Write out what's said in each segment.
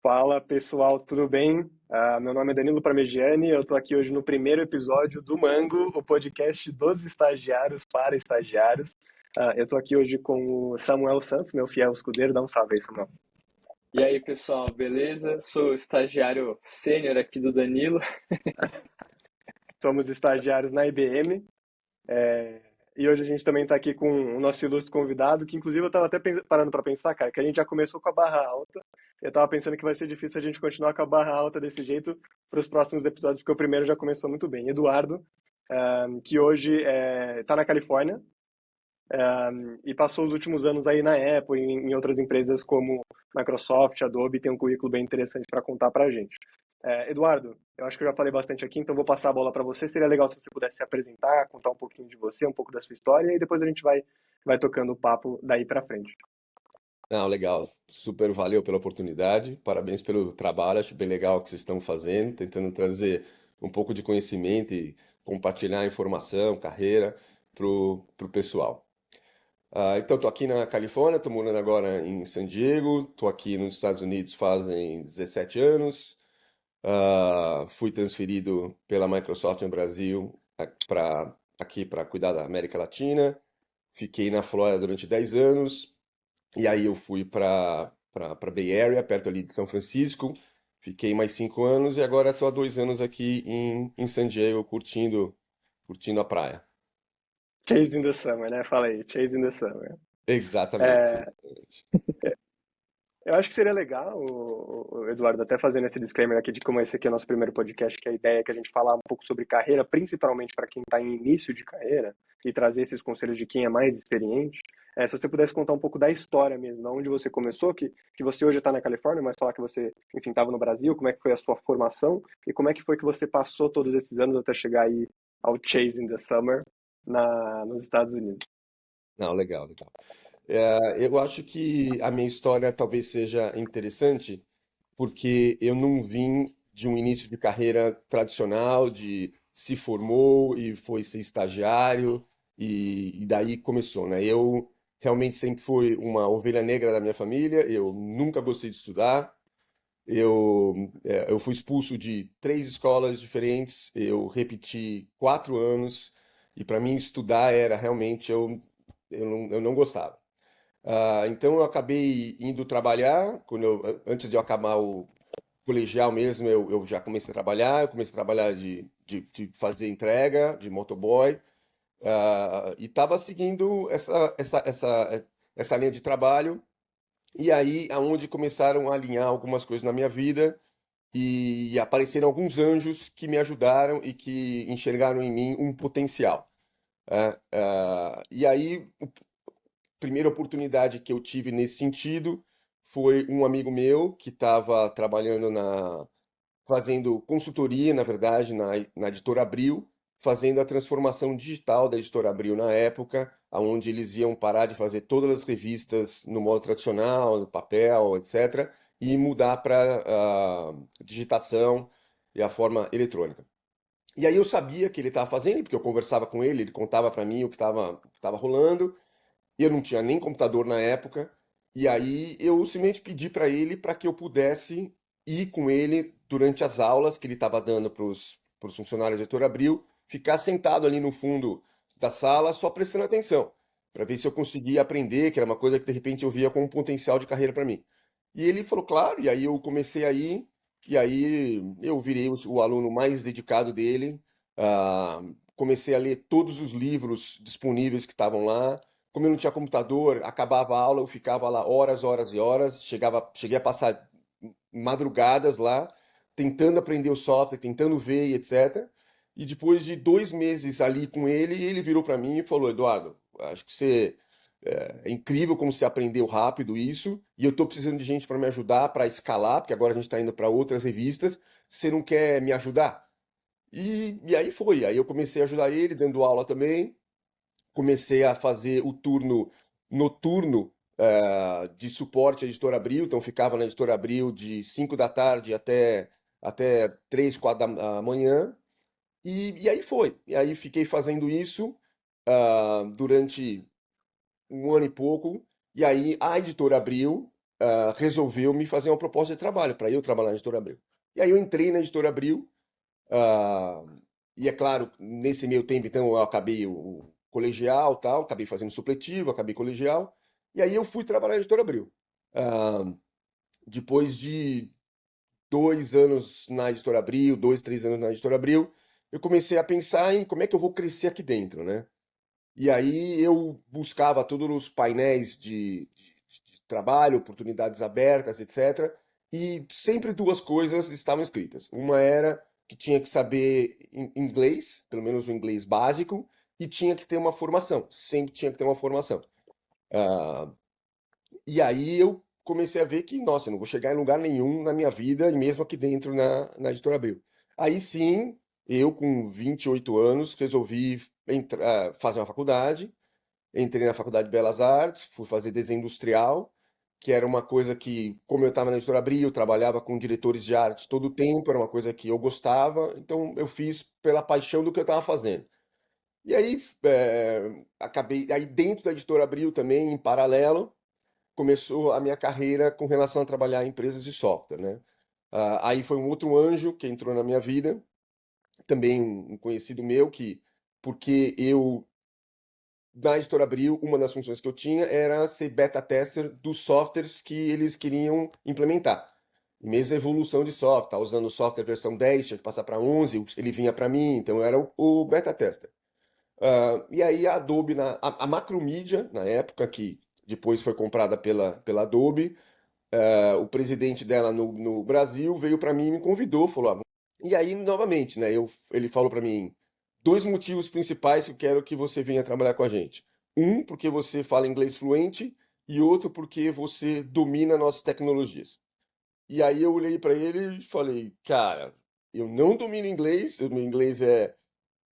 Fala pessoal, tudo bem? Meu nome é Danilo Parmegiani, eu estou aqui hoje no primeiro episódio do Mango, o podcast dos estagiários para estagiários. Eu estou aqui hoje com o Samuel Santos, meu fiel escudeiro. Dá um salve aí, Samuel. E aí, pessoal, beleza? Sou o estagiário sênior aqui do Danilo. Somos estagiários na IBM, e hoje a gente também está aqui com o nosso ilustre convidado, que inclusive eu estava até parando para pensar, cara, que a gente já começou com a barra alta. Eu estava pensando que vai ser difícil a gente continuar com a barra alta desse jeito para os próximos episódios, porque o primeiro já começou muito bem. Eduardo, que hoje está na Califórnia, e passou os últimos anos aí na Apple e em outras empresas como Microsoft, Adobe, tem um currículo bem interessante para contar para a gente. Eduardo, eu acho que eu já falei bastante aqui, então vou passar a bola para você. Seria legal se você pudesse se apresentar, contar um pouquinho de você, um pouco da sua história, e depois a gente vai tocando o papo daí para frente. Não, legal. Super valeu pela oportunidade. Parabéns pelo trabalho. Acho bem legal o que vocês estão fazendo, tentando trazer um pouco de conhecimento e compartilhar informação, carreira pro pessoal. Então, estou aqui na Califórnia, estou morando agora em San Diego, estou aqui nos Estados Unidos fazem 17 anos. Fui transferido pela Microsoft no Brasil para aqui para cuidar da América Latina. Fiquei na Flórida durante 10 anos. E aí eu fui para Bay Area, perto ali de São Francisco. Fiquei mais 5 anos e agora estou há 2 anos aqui em San Diego, curtindo a praia. Chasing the Summer, né? Fala aí, Chasing the Summer. Exatamente, É, exatamente. Eu acho que seria legal, o Eduardo, até fazendo esse disclaimer aqui de como esse aqui é o nosso primeiro podcast, que a ideia é que a gente falar um pouco sobre carreira, principalmente para quem está em início de carreira, e trazer esses conselhos de quem é mais experiente. Se você pudesse contar um pouco da história mesmo, de onde você começou, que você hoje está na Califórnia, mas falar que você, enfim, estava no Brasil, como é que foi a sua formação, e como é que foi que você passou todos esses anos até chegar aí ao Chasing the Summer nos Estados Unidos. Não, legal, legal. Eu acho que a minha história talvez seja interessante porque eu não vim de um início de carreira tradicional, de se formou e foi ser estagiário e daí começou, né? Eu realmente sempre fui uma ovelha negra da minha família, eu nunca gostei de estudar, eu fui expulso de 3 escolas diferentes, eu repeti 4 anos e para mim estudar era realmente, eu não gostava. Então eu acabei indo trabalhar, antes de eu acabar o colegial mesmo, eu já comecei a trabalhar, eu comecei a trabalhar de fazer entrega, de motoboy, e estava seguindo essa linha de trabalho, e aí aonde começaram a alinhar algumas coisas na minha vida, e apareceram alguns anjos que me ajudaram e que enxergaram em mim um potencial. E aí primeira oportunidade que eu tive nesse sentido foi um amigo meu que estava trabalhando fazendo consultoria, na verdade, na Editora Abril, fazendo a transformação digital da Editora Abril na época, onde eles iam parar de fazer todas as revistas no modo tradicional, no papel, etc., e mudar para digitação e a forma eletrônica. E aí eu sabia que ele estava fazendo, porque eu conversava com ele, ele contava para mim o que estava rolando, eu não tinha nem computador na época, e aí eu simplesmente pedi para ele para que eu pudesse ir com ele durante as aulas que ele estava dando para os funcionários do Editor Abril, ficar sentado ali no fundo da sala só prestando atenção, para ver se eu conseguia aprender, que era uma coisa que de repente eu via como um potencial de carreira para mim. E ele falou, claro, e aí eu comecei a ir, e aí eu virei o aluno mais dedicado dele, ah, comecei a ler todos os livros disponíveis que estavam lá. Como eu não tinha computador, acabava a aula, eu ficava lá horas, horas e horas, cheguei a passar madrugadas lá, tentando aprender o software, tentando ver e etc. E depois de 2 meses ali com ele, ele virou para mim e falou: Eduardo, acho que é incrível como você aprendeu rápido isso, e eu estou precisando de gente para me ajudar, para escalar, porque agora a gente está indo para outras revistas. Você não quer me ajudar? E aí foi. Aí eu comecei a ajudar ele, dando aula também, comecei a fazer o turno noturno de suporte à Editora Abril, então ficava na Editora Abril de 5 da tarde até 3, 4 da manhã, e aí foi. E aí fiquei fazendo isso durante um ano e pouco, e aí a Editora Abril resolveu me fazer uma proposta de trabalho para eu trabalhar na Editora Abril. E aí eu entrei na Editora Abril, ah, e é claro, nesse meio tempo, então, eu acabei o colegial, tal, acabei fazendo supletivo, acabei colegial, e aí eu fui trabalhar na Editora Abril. Ah, depois de 2 anos na Editora Abril, 2, 3 anos na Editora Abril, eu comecei a pensar em como é que eu vou crescer aqui dentro, né? E aí eu buscava todos os painéis de trabalho, oportunidades abertas, etc. E sempre duas coisas estavam escritas. Uma era que tinha que saber inglês, pelo menos o inglês básico, e tinha que ter uma formação. Sempre tinha que ter uma formação. Ah, e aí eu comecei a ver que, nossa, eu não vou chegar em lugar nenhum na minha vida, e mesmo aqui dentro na Editora Abril. Aí sim, eu com 28 anos resolvi fazer uma faculdade. Entrei na Faculdade de Belas Artes, fui fazer desenho industrial, que era uma coisa que, como eu estava na Editora Abril, eu trabalhava com diretores de arte todo o tempo, era uma coisa que eu gostava, então eu fiz pela paixão do que eu estava fazendo. E aí, acabei, aí dentro da Editora Abril também, em paralelo, começou a minha carreira com relação a trabalhar em empresas de software, né? Aí foi um outro anjo que entrou na minha vida, também um conhecido meu que, porque eu na Editora Abril, uma das funções que eu tinha era ser beta tester dos softwares que eles queriam implementar. E mesmo a evolução de software, tá usando o software versão 10, tinha que passar para 11, ele vinha para mim, então eu era o beta tester. E aí a Adobe, a Macromedia, na época, que depois foi comprada pela Adobe, o presidente dela no Brasil veio para mim e me convidou, falou, e aí novamente, né, ele falou para mim, dois motivos principais que eu quero que você venha trabalhar com a gente. Um, porque você fala inglês fluente, e outro, porque você domina nossas tecnologias. E aí eu olhei para ele e falei, cara, eu não domino inglês, o meu inglês é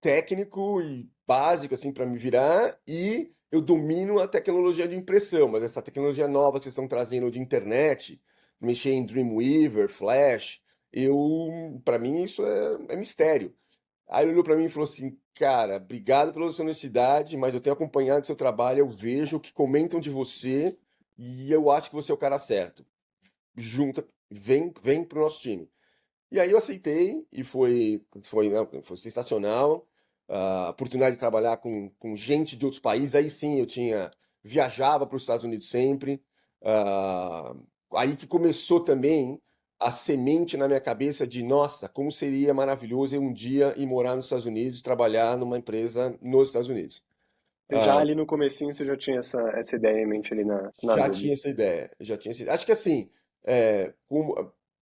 técnico e básico assim para me virar e eu domino a tecnologia de impressão, mas essa tecnologia nova que vocês estão trazendo de internet, mexer em Dreamweaver, Flash, para mim isso é mistério. Aí ele olhou para mim e falou assim, cara, obrigado pela sua honestidade, mas eu tenho acompanhado seu trabalho, eu vejo o que comentam de você e eu acho que você é o cara certo. Junta, vem pro nosso time. E aí eu aceitei e foi sensacional. A oportunidade de trabalhar com gente de outros países. Aí sim eu viajava para os Estados Unidos sempre. Ah, aí que começou também a semente na minha cabeça de, nossa, como seria maravilhoso eu um dia ir morar nos Estados Unidos, trabalhar numa empresa nos Estados Unidos. Já Ah, ali no comecinho você já tinha essa ideia em mente ali na Já Adobe. tinha essa ideia, já tinha essa ideia. Acho que assim,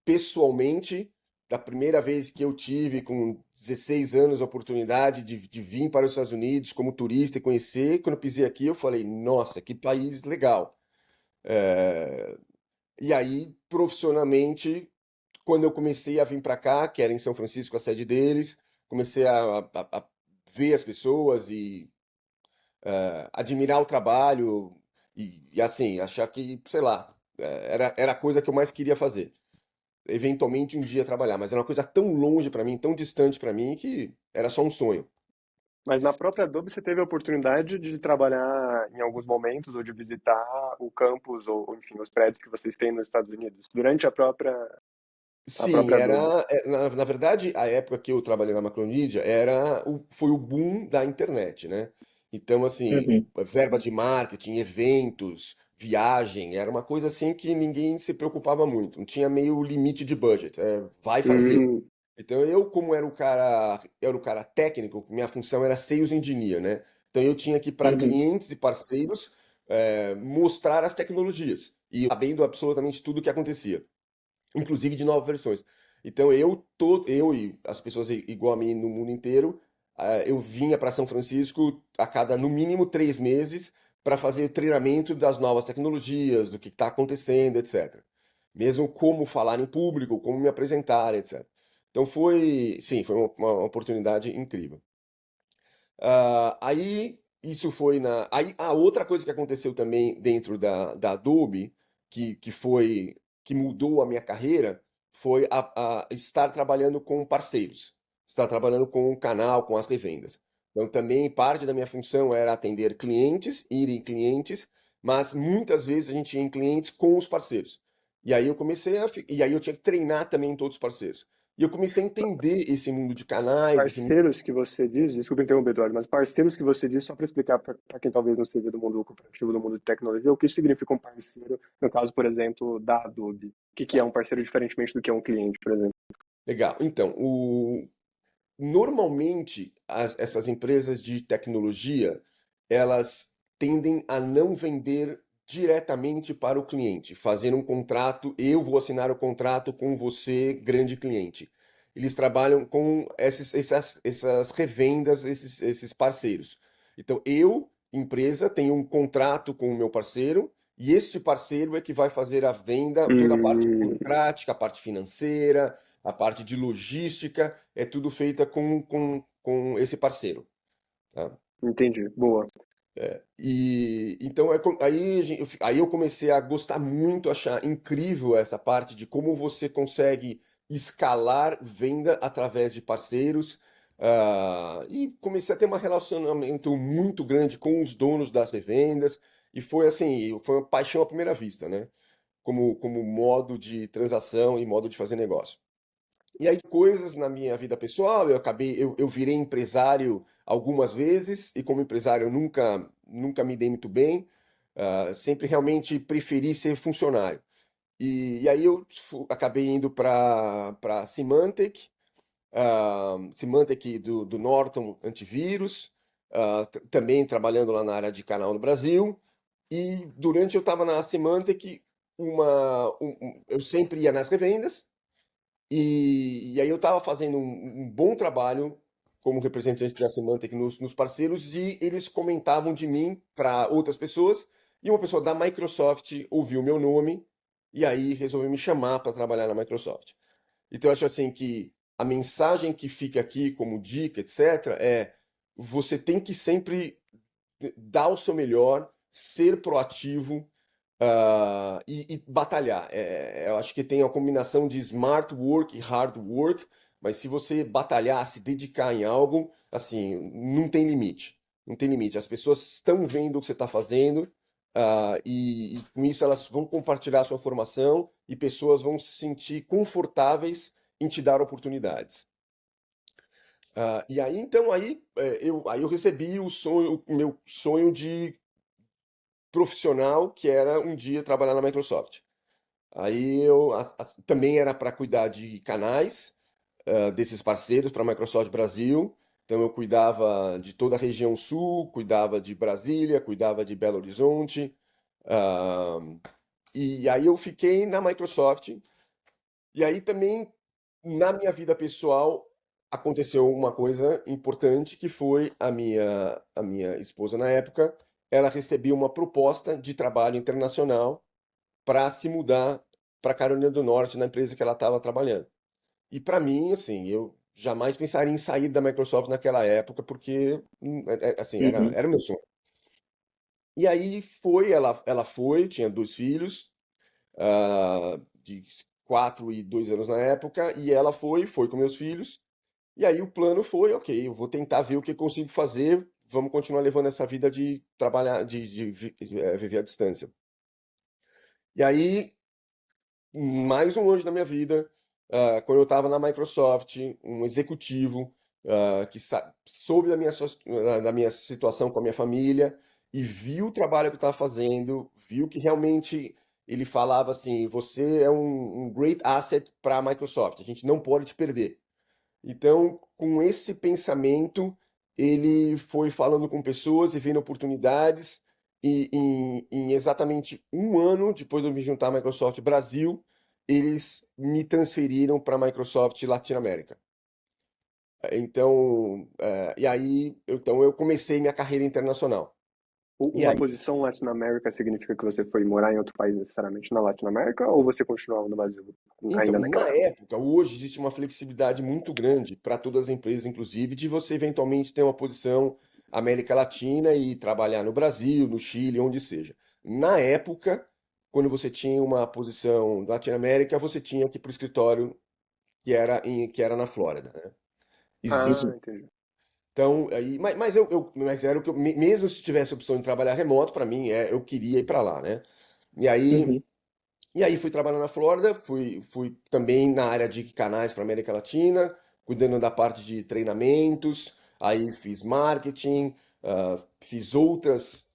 pessoalmente, da primeira vez que eu tive com 16 anos a oportunidade de vir para os Estados Unidos como turista e conhecer, quando eu pisei aqui eu falei, nossa, que país legal. É, E aí, profissionalmente, quando eu comecei a vir para cá, que era em São Francisco a sede deles, comecei a ver as pessoas e admirar o trabalho e assim, achar que, sei lá, era a coisa que eu mais queria fazer. Eventualmente um dia trabalhar, mas era uma coisa tão longe pra mim, tão distante pra mim, que era só um sonho. Mas na própria Adobe você teve a oportunidade de trabalhar em alguns momentos ou de visitar o campus ou enfim, os prédios que vocês têm nos Estados Unidos durante a Sim, própria Adobe. na verdade, a época que eu trabalhei na Macromedia foi o boom da internet, né? Então, assim, Uhum. verba de marketing, eventos, viagem, era uma coisa assim que ninguém se preocupava muito, não tinha meio limite de budget, vai fazer. Hum, Então eu, como era o cara técnico, minha função era sales engineer, né? Então eu tinha que ir para Uhum. clientes e parceiros mostrar as tecnologias e sabendo absolutamente tudo o que acontecia, inclusive de novas versões. Então eu e as pessoas igual a mim no mundo inteiro, eu vinha para São Francisco a cada no mínimo 3 meses para fazer treinamento das novas tecnologias, do que está acontecendo, etc. Mesmo como falar em público, como me apresentar, etc. Então sim, foi uma oportunidade incrível. Aí isso foi Aí a outra coisa que aconteceu também dentro da Adobe, que mudou a minha carreira, foi a estar trabalhando com parceiros, estar trabalhando com o canal, com as revendas. Então também parte da minha função era atender clientes, ir em clientes mas muitas vezes a gente ia em clientes com os parceiros. E aí eu comecei e aí eu tinha que treinar também todos os parceiros. E eu comecei a entender esse mundo de canais, esse mundo... Parceiros que você diz, desculpa interromper, Eduardo, mas parceiros que você diz, só para explicar para quem talvez não seja do mundo corporativo, do mundo de tecnologia, o que significa um parceiro, no caso, por exemplo, da Adobe. O que é um parceiro diferentemente do que é um cliente, por exemplo? Legal. Então, normalmente essas empresas de tecnologia, elas tendem a não vender diretamente para o cliente, fazer um contrato, eu vou assinar o contrato com você, grande cliente. Eles trabalham com essas revendas, esses parceiros. Então, eu, empresa, tenho um contrato com o meu parceiro, e este parceiro é que vai fazer a venda, toda a parte Hum, burocrática, a parte financeira, a parte de logística, é tudo feita com esse parceiro, tá? entendi, boa. E então aí, aí eu comecei a gostar muito, achar incrível essa parte de como você consegue escalar venda através de parceiros. E comecei a ter um relacionamento muito grande com os donos das revendas, e foi assim, foi uma paixão à primeira vista, né? Como modo de transação e modo de fazer negócio. E aí, coisas na minha vida pessoal, eu virei empresário algumas vezes, e como empresário eu nunca me dei muito bem, sempre realmente preferi ser funcionário. E aí eu acabei indo para Symantec, Symantec do Norton Antivírus, também trabalhando lá na área de canal no Brasil. E durante eu estava na Symantec, eu sempre ia nas revendas, e aí eu estava fazendo um bom trabalho como representante da Symantec nos parceiros, e eles comentavam de mim para outras pessoas, e uma pessoa da Microsoft ouviu meu nome e aí resolveu me chamar para trabalhar na Microsoft. Então eu acho assim que a mensagem que fica aqui como dica, etc, é: você tem que sempre dar o seu melhor, ser proativo, e batalhar. Eu acho que tem a combinação de smart work e hard work, mas se você batalhar, se dedicar em algo, assim, não tem limite. Não tem limite. As pessoas estão vendo o que você está fazendo, e com isso elas vão compartilhar a sua formação, e pessoas vão se sentir confortáveis em te dar oportunidades. E aí, então, aí eu recebi o meu sonho de profissional, que era um dia trabalhar na Microsoft. Aí também era para cuidar de canais, desses parceiros para a Microsoft Brasil. Então eu cuidava de toda a região sul, cuidava de Brasília, cuidava de Belo Horizonte. ah, e aí eu fiquei na Microsoft. E aí também, na minha vida pessoal, aconteceu uma coisa importante, que foi a minha esposa na época, ela recebeu uma proposta de trabalho internacional para se mudar para Carolina do Norte, na empresa que ela estava trabalhando. E para mim, assim, eu jamais pensaria em sair da Microsoft naquela época, porque, assim, era, Uhum. era meu sonho. E aí ela foi, tinha dois filhos, de 4 e 2 anos na época, e ela foi com meus filhos. E aí o plano foi: ok, eu vou tentar ver o que eu consigo fazer, vamos continuar levando essa vida de trabalhar, viver à distância. E aí, mais um anjo da minha vida, quando eu estava na Microsoft, um executivo, que soube da minha situação com a minha família, e viu o trabalho que eu estava fazendo, viu que realmente ele falava assim: você é um great asset para a Microsoft, a gente não pode te perder. Então, com esse pensamento, ele foi falando com pessoas e vendo oportunidades. E em exatamente um ano depois de eu me juntar à Microsoft Brasil, eles me transferiram para a Microsoft Latinoamérica. Então, e aí, então eu comecei minha carreira internacional. E Uma aí, posição Latinoamérica significa que você foi morar em outro país necessariamente na Latinoamérica ou você continuava no Brasil então, ainda na naquela época? época, hoje existe uma flexibilidade muito grande para todas as empresas, inclusive, de você eventualmente ter uma posição América Latina e trabalhar no Brasil, no Chile, onde seja. Na época, quando você tinha uma posição Latinoamérica, você tinha que ir para o escritório que era na Flórida, né? Ah, Existe, entendi. Então, aí, mas era o que mesmo se tivesse a opção de trabalhar remoto, para mim, eu queria ir para lá, né? E aí, Uhum. e aí fui trabalhar na Flórida, fui também na área de canais para América Latina, cuidando da parte de treinamentos, aí fiz marketing, fiz outras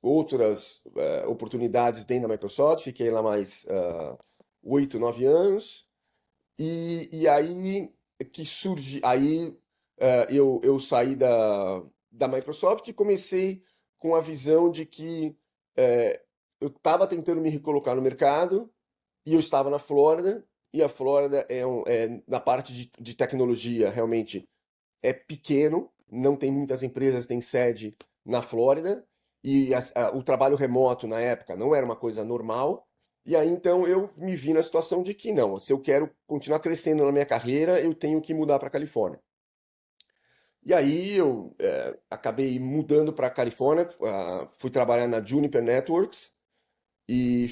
oportunidades dentro da Microsoft, fiquei lá mais 8, 9 anos, e aí que surge, aí eu saí da Microsoft e comecei com a visão de que eu estava tentando me recolocar no mercado, e eu estava na Flórida, e a Flórida na parte de tecnologia, realmente é pequeno, não tem muitas empresas, tem sede na Flórida, e o trabalho remoto na época não era uma coisa normal. E aí então eu me vi na situação de que não, se eu quero continuar crescendo na minha carreira, eu tenho que mudar para a Califórnia. E aí eu acabei mudando para a Califórnia, fui trabalhar na Juniper Networks e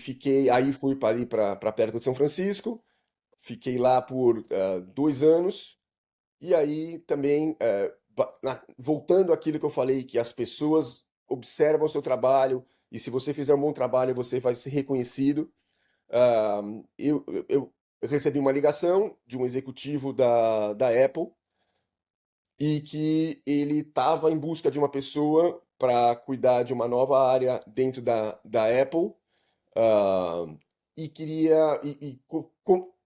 aí fui para ali para perto de São Francisco, fiquei lá por 2 anos. E aí também, voltando àquilo que eu falei, que as pessoas observam o seu trabalho, e se você fizer um bom trabalho, você vai ser reconhecido. ah, eu recebi uma ligação de um executivo da Apple, e que ele estava em busca de uma pessoa para cuidar de uma nova área dentro da Apple, ah, e queria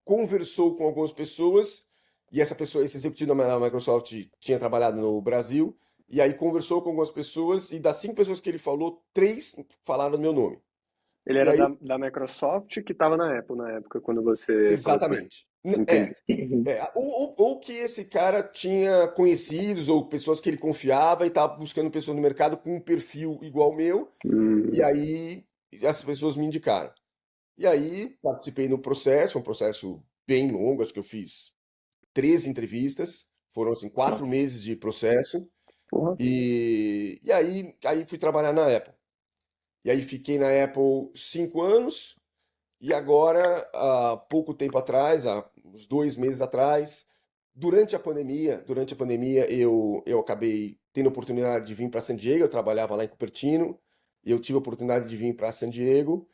conversou com algumas pessoas, e esse executivo da Microsoft tinha trabalhado no Brasil, e aí conversou com algumas pessoas, e das 5 pessoas que ele falou, 3 falaram o meu nome. Ele E era aí, da Microsoft que estava na Apple na época, quando você falou com ele. exatamente. Entendi. Uhum. Ou que esse cara tinha conhecidos ou pessoas que ele confiava e estava buscando pessoas no mercado com um perfil igual ao meu, e Hum. aí as pessoas me indicaram. E aí participei no processo, um processo bem longo, acho que eu fiz 13 entrevistas, foram assim 4 Nossa. meses de processo, Porra. e aí fui trabalhar na Apple. E aí fiquei na Apple 5 anos, e agora, há pouco tempo atrás, há uns 2 meses atrás, durante a pandemia eu acabei tendo a oportunidade de vir para San Diego, eu trabalhava lá em Cupertino, e eu tive a oportunidade de vir para San Diego,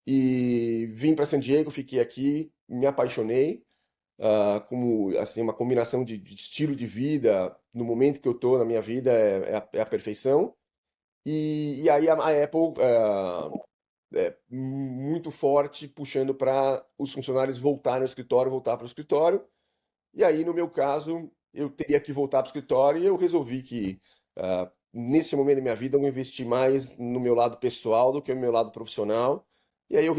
e vim para San Diego, fiquei aqui, me apaixonei, como assim uma combinação de estilo de vida no momento que eu tô na minha vida é a perfeição. E aí a Apple é muito forte puxando para os funcionários voltarem ao escritório, voltar para o escritório. E aí no meu caso eu teria que voltar para o escritório, e eu resolvi que nesse momento da minha vida eu vou investir mais no meu lado pessoal do que no meu lado profissional. E aí eu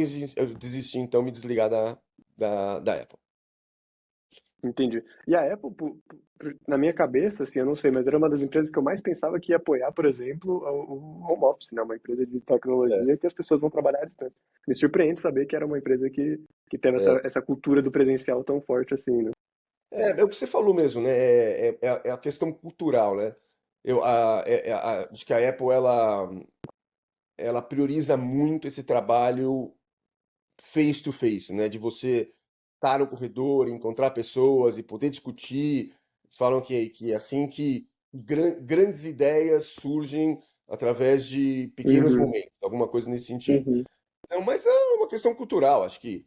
desisti então me desligar da Apple. Entendi. E a Apple, na minha cabeça, assim, eu não sei, mas era uma das empresas que eu mais pensava que ia apoiar, por exemplo, o home office, né? Uma empresa de É, tecnologia que as pessoas vão trabalhar à distância. Me surpreende saber que era uma empresa que teve é. essa cultura do presencial tão forte assim, né? É o que você falou mesmo, né? É a questão cultural, né? Acho que a Apple ela prioriza muito esse trabalho face to face, né? De você estar no corredor, encontrar pessoas e poder discutir. Eles falam que é assim que grandes ideias surgem através de pequenos Uhum, momentos, alguma coisa nesse sentido. uhum, Não, mas é uma questão cultural, acho que.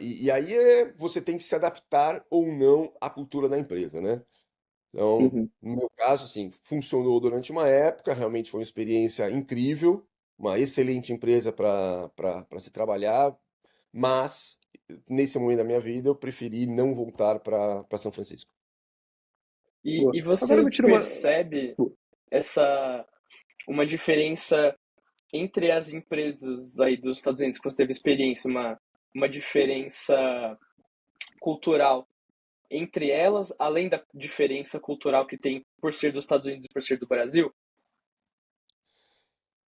E aí você tem que se adaptar ou não à cultura da empresa, né? Então, uhum. no meu caso, assim, funcionou durante uma época, realmente foi uma experiência incrível, uma excelente empresa para se trabalhar, mas nesse momento da minha vida eu preferi não voltar para São Francisco. E Boa. Agora você me tira uma. percebe essa uma diferença entre as empresas aí dos Estados Unidos que você teve experiência, uma diferença cultural entre elas, além da diferença cultural que tem por ser dos Estados Unidos e por ser do Brasil?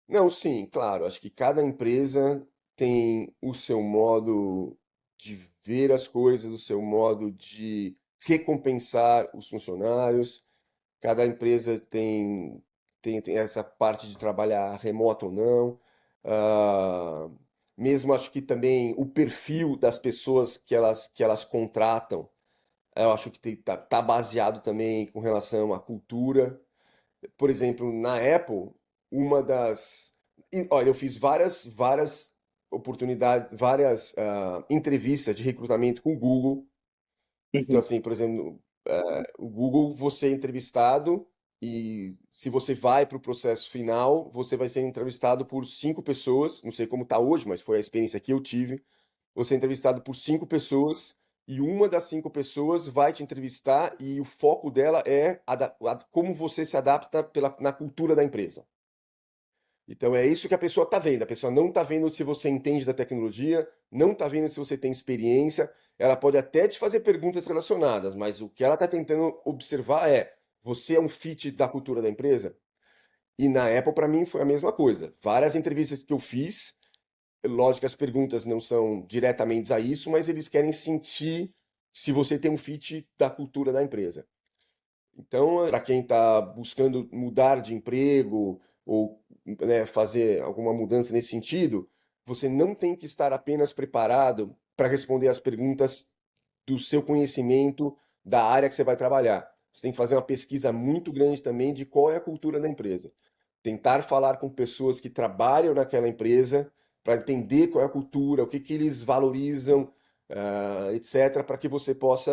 Não, sim, claro, acho que cada empresa tem o seu modo de ver as coisas, o seu modo de recompensar os funcionários. Cada empresa tem essa parte de trabalhar remoto ou não. Ah, mesmo acho que também o perfil das pessoas que elas contratam, eu acho que tá baseado também com relação à cultura. Por exemplo, na Apple, uma das. Olha, eu fiz várias oportunidades, várias entrevistas de recrutamento com o Google. Então, Uhum. assim, por exemplo, o Google, você é entrevistado e se você vai para o processo final, você vai ser entrevistado por 5 pessoas. Não sei como está hoje, mas foi a experiência que eu tive. Você é entrevistado por 5 pessoas e uma das 5 pessoas vai te entrevistar e o foco dela é como você se adapta na cultura da empresa. Então é isso que a pessoa está vendo. A pessoa não está vendo se você entende da tecnologia, não está vendo se você tem experiência. Ela pode até te fazer perguntas relacionadas, mas o que ela está tentando observar é: você é um fit da cultura da empresa? E na Apple, para mim, foi a mesma coisa. Várias entrevistas que eu fiz, lógico que as perguntas não são diretamente a isso, mas eles querem sentir se você tem um fit da cultura da empresa. Então, para quem está buscando mudar de emprego ou, né, fazer alguma mudança nesse sentido, você não tem que estar apenas preparado para responder as perguntas do seu conhecimento da área que você vai trabalhar. Você tem que fazer uma pesquisa muito grande também de qual é a cultura da empresa. Tentar falar com pessoas que trabalham naquela empresa para entender qual é a cultura, o que que eles valorizam, etc., para que você possa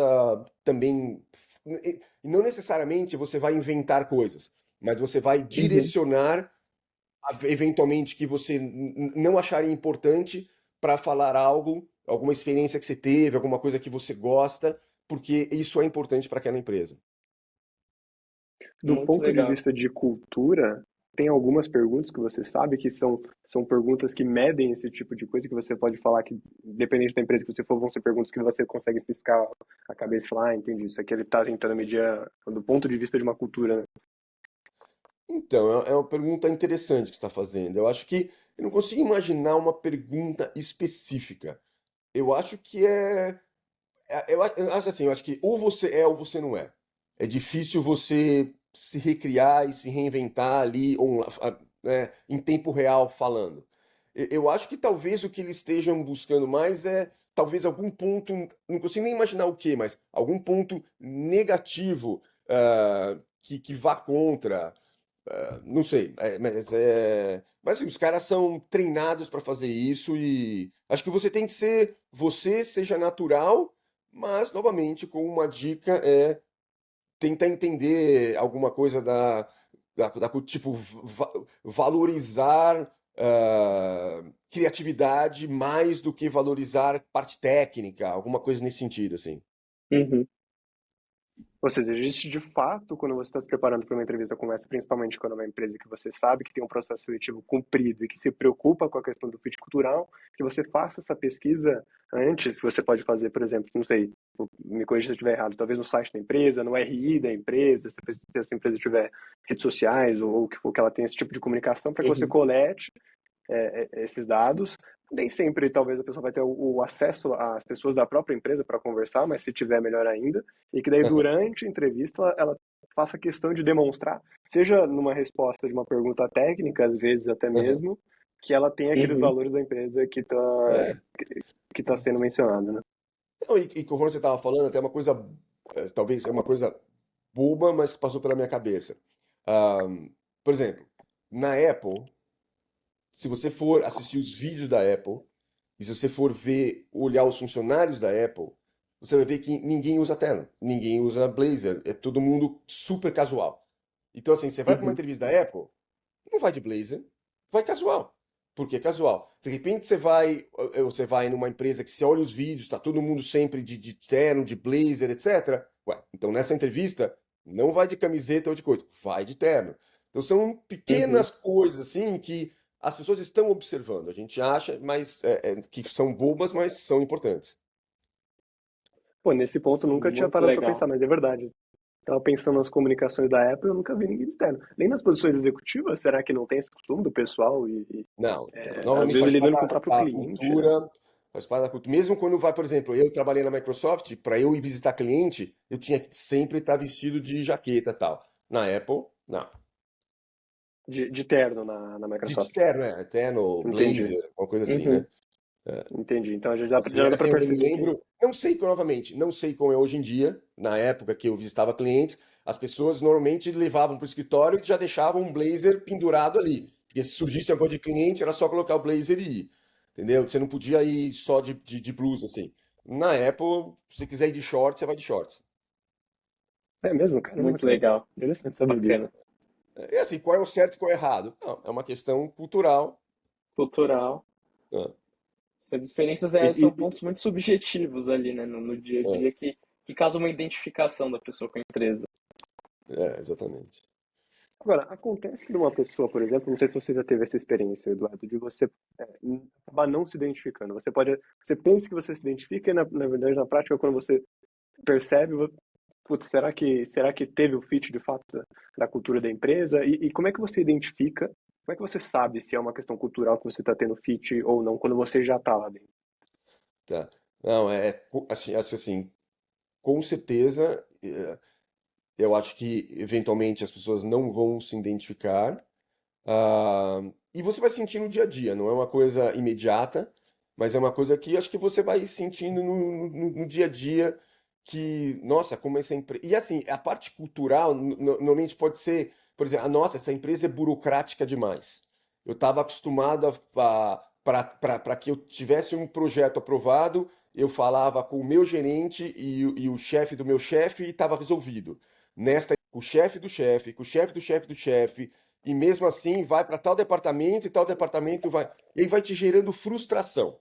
também. E não necessariamente você vai inventar coisas, mas você vai Uhum. direcionar eventualmente que você não acharia importante para falar algo, alguma experiência que você teve, alguma coisa que você gosta, porque isso é importante para aquela empresa. Do Muito ponto de legal. vista de cultura, tem algumas perguntas que você sabe que são perguntas que medem esse tipo de coisa, que você pode falar que, dependente da empresa que você for, vão ser perguntas que você consegue piscar a cabeça e falar, entendi, isso aqui ele está tentando medir do ponto de vista de uma cultura, né? Então, é uma pergunta interessante que você está fazendo. Eu acho que eu não consigo imaginar uma pergunta específica. Eu acho que eu acho assim, eu acho que ou você é ou você não é. É difícil você se recriar e se reinventar ali né, em tempo real falando. Eu acho que talvez o que eles estejam buscando mais é talvez algum ponto, não consigo nem imaginar o que, mas algum ponto negativo que vá contra. Não sei, mas assim, os caras são treinados para fazer isso e acho que você tem que ser, você seja natural, mas novamente com uma dica é tentar entender alguma coisa tipo valorizar criatividade mais do que valorizar parte técnica, alguma coisa nesse sentido, assim. Uhum. Ou seja, existe de fato, quando você está se preparando para uma entrevista como essa, principalmente quando é uma empresa que você sabe que tem um processo seletivo cumprido e que se preocupa com a questão do fit cultural, que você faça essa pesquisa antes, que você pode fazer, por exemplo, não sei, me corrija se eu estiver errado, talvez no site da empresa, no RI da empresa, se essa empresa tiver redes sociais ou o que for que ela tenha esse tipo de comunicação, para que você Uhum. colete esses dados. Nem sempre, talvez, a pessoa vai ter o acesso às pessoas da própria empresa para conversar, mas se tiver, melhor ainda. E que daí, durante a entrevista, ela faça questão de demonstrar, seja numa resposta de uma pergunta técnica, às vezes até Aham. mesmo, que ela tem aqueles Uhum. valores da empresa É. que tá sendo mencionado, né? Não, e conforme você estava falando, até uma coisa, talvez é uma coisa boba, mas que passou pela minha cabeça. Ah, por exemplo, na Apple, se você for assistir os vídeos da Apple, e se você for ver, olhar os funcionários da Apple, você vai ver que ninguém usa terno, ninguém usa blazer, é todo mundo super casual. Então, assim, você vai para uma Uhum. entrevista da Apple, não vai de blazer, vai casual. Por que casual? De repente você vai numa empresa que você olha os vídeos, tá todo mundo sempre de terno, de blazer, etc. Ué, então nessa entrevista, não vai de camiseta ou de coisa, vai de terno. Então são Uhum. pequenas coisas assim que as pessoas estão observando. A gente acha, mas que são bobas, mas são importantes. Pô, nesse ponto eu nunca tinha Muito parado para legal. pensar, mas é verdade. Tava pensando nas comunicações da Apple, eu nunca vi ninguém de terno. Nem nas posições executivas, será que não tem esse costume do pessoal? Não, Às novamente vezes faz lidando parte com o próprio da cliente, né? cultura, faz parte da cultura. Mesmo quando vai, por exemplo, eu trabalhei na Microsoft, para eu ir visitar cliente, eu tinha que sempre estar vestido de jaqueta e tal. Na Apple, não. De terno na De Microsoft. terno, terno, Entendi, blazer, uma coisa assim, né? Uhum. entendi. Então Assim, já era dá para assim, eu me perceber que. lembro, não sei novamente, não sei como é hoje em dia, na época que eu visitava clientes, as pessoas normalmente levavam para o escritório e já deixavam um blazer pendurado ali. Porque se surgisse alguma coisa de cliente, era só colocar o blazer e ir. Entendeu? Você não podia ir só de blusa, assim. Na Apple, se você quiser ir de shorts, você vai de shorts. É mesmo, caramba, Muito que legal. legal, Interessante saber disso. bacana. E assim, qual é o certo e qual é o errado? Não, é uma questão cultural. Cultural. Né? Essas diferenças E, são e- pontos muito subjetivos ali, né, no dia a É, dia que causam uma identificação da pessoa com a empresa. exatamente. Agora, acontece de uma pessoa, por exemplo, não sei se você já teve essa experiência, Eduardo, de você acabar não se identificando. Você pensa que você se identifica e na verdade, na prática, quando você percebe, putz, será que teve o fit de fato da cultura da empresa? E como é que você identifica, como é que você sabe se é uma questão cultural que você está tendo fit ou não, quando você já está lá dentro? Tá. Não, assim, com certeza, eu acho que eventualmente as pessoas não vão se identificar. E você vai sentir no dia a dia, não é uma coisa imediata, mas é uma coisa que acho que você vai sentindo no dia a dia que, nossa, como essa empresa. E assim, a parte cultural normalmente pode ser, por exemplo, nossa, essa empresa é burocrática demais. Eu estava acostumado para que eu tivesse um projeto aprovado, eu falava com o meu gerente e o chefe do meu chefe e estava resolvido. Nesta, o chefe do chefe, com o chefe do chefe do chefe. E mesmo assim vai para tal departamento e tal departamento vai. E aí vai te gerando frustração.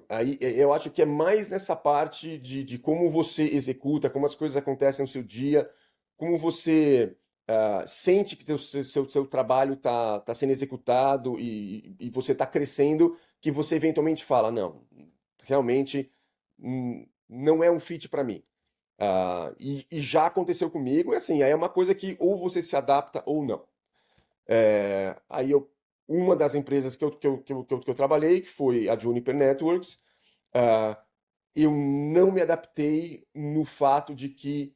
Aí eu acho que é mais nessa parte de como você executa, como as coisas acontecem no seu dia, como você sente que seu trabalho está sendo executado e você está crescendo, que você eventualmente fala, não, realmente não é um fit para mim. E já aconteceu comigo, e assim, aí é uma coisa que ou você se adapta ou não. Aí uma das empresas que eu trabalhei, que foi a Juniper Networks, ah, eu não me adaptei no fato de que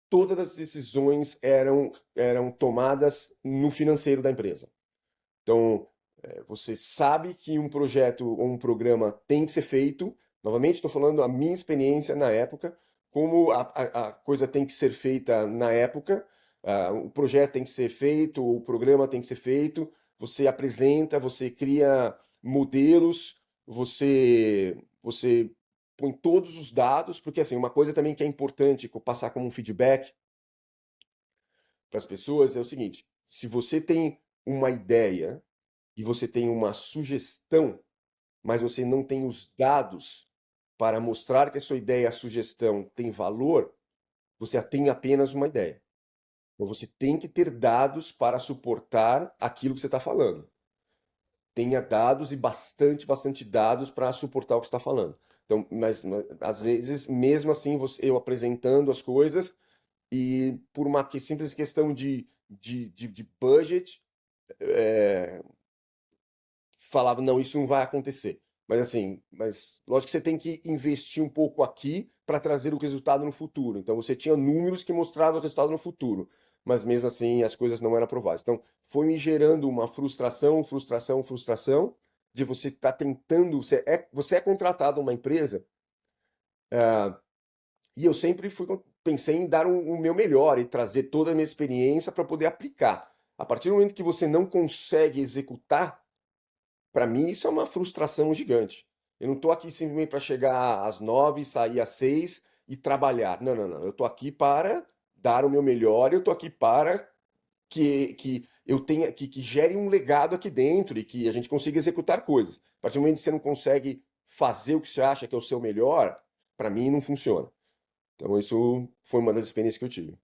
todas as decisões eram tomadas no financeiro da empresa. Então, você sabe que um projeto ou um programa tem que ser feito. Novamente, estou falando a minha experiência na época, como a coisa tem que ser feita na época, o projeto tem que ser feito, o programa tem que ser feito. Você apresenta, você cria modelos, você põe todos os dados, porque assim, uma coisa também que é importante passar como um feedback para as pessoas é o seguinte: se você tem uma ideia e você tem uma sugestão, mas você não tem os dados para mostrar que a sua ideia, a sugestão tem valor, você tem apenas uma ideia. Então você tem que ter dados para suportar aquilo que você está falando. Tenha dados e bastante dados para suportar o que você está falando. Então, mas às vezes, mesmo assim, eu apresentando as coisas e por uma simples questão de budget, é, falava, não, isso não vai acontecer. Mas assim, lógico que você tem que investir um pouco aqui para trazer o resultado no futuro. Então você tinha números que mostravam o resultado no futuro, mas mesmo assim as coisas não eram aprovadas. Então foi me gerando uma frustração de você estar tentando, você é contratado a uma empresa, e eu sempre pensei em dar o meu melhor e trazer toda a minha experiência para poder aplicar. A partir do momento que você não consegue executar, para mim, isso é uma frustração gigante. Eu não estou aqui simplesmente para chegar às 9, sair às 6 e trabalhar. Não, não, não. Eu estou aqui para dar o meu melhor, eu estou aqui para que eu tenha que gere um legado aqui dentro e que a gente consiga executar coisas. A partir do momento que você não consegue fazer o que você acha que é o seu melhor, para mim não funciona. Então, isso foi uma das experiências que eu tive.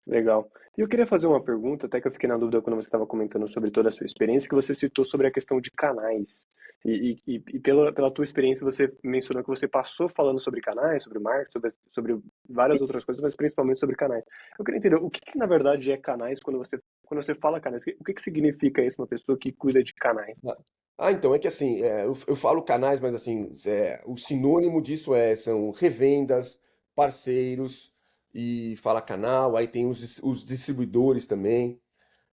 Legal. E eu queria fazer uma pergunta, até que eu fiquei na dúvida quando você estava comentando sobre toda a sua experiência, que você citou sobre a questão de canais. E pela tua experiência, você mencionou que você passou falando sobre canais, sobre marketing, sobre várias outras coisas, mas principalmente sobre canais. Eu queria entender o que na verdade é canais quando você fala canais. O que significa isso, uma pessoa que cuida de canais? Então, é que assim, eu falo canais, mas assim, o sinônimo disso são revendas, parceiros, e fala canal, aí tem os distribuidores também.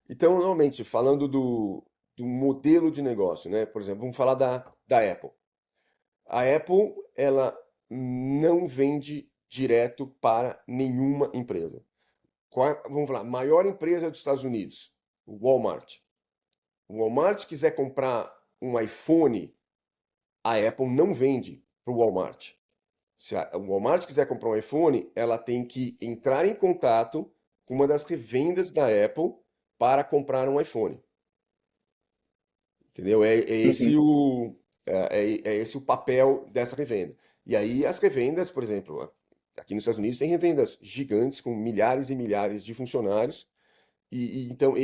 Então, normalmente, falando do modelo de negócio, né? Por exemplo, vamos falar da Apple. A Apple, ela não vende direto para nenhuma empresa. Vamos lá, maior empresa dos Estados Unidos, o Walmart. O Walmart quiser comprar um iPhone, a Apple não vende para o Walmart. Se o Walmart quiser comprar um iPhone, ela tem que entrar em contato com uma das revendas da Apple para comprar um iPhone. Entendeu? Uhum. É esse o papel dessa revenda. E aí as revendas, por exemplo, aqui nos Estados Unidos tem revendas gigantes com milhares e milhares de funcionários. Então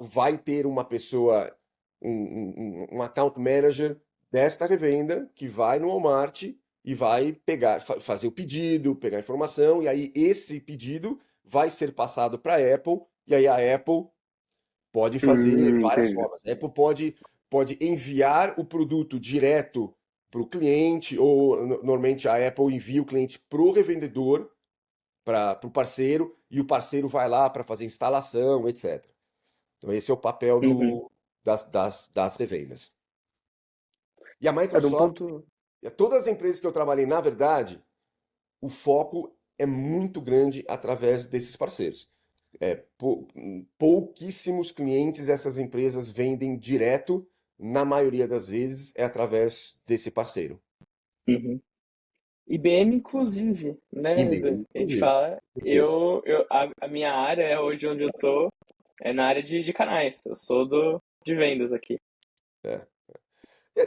vai ter uma pessoa, um account manager desta revenda que vai no Walmart e vai pegar, fazer o pedido, pegar a informação, e aí esse pedido vai ser passado para a Apple, e aí a Apple pode fazer várias Entendi. formas. A Apple pode enviar o produto direto para o cliente, ou normalmente a Apple envia o cliente para o revendedor, para o parceiro, e o parceiro vai lá para fazer instalação, etc. Então, esse é o papel Uhum. das revendas. E a É de um Microsoft, ponto. todas as empresas que eu trabalhei, na verdade, o foco é muito grande através desses parceiros. Pouquíssimos clientes essas empresas vendem direto, na maioria das vezes é através desse parceiro. Uhum. IBM, inclusive, né, IBM, Edu? A gente inclusive. fala, Certeza. a minha área é hoje onde eu tô, é na área de canais. Eu sou de vendas aqui. É.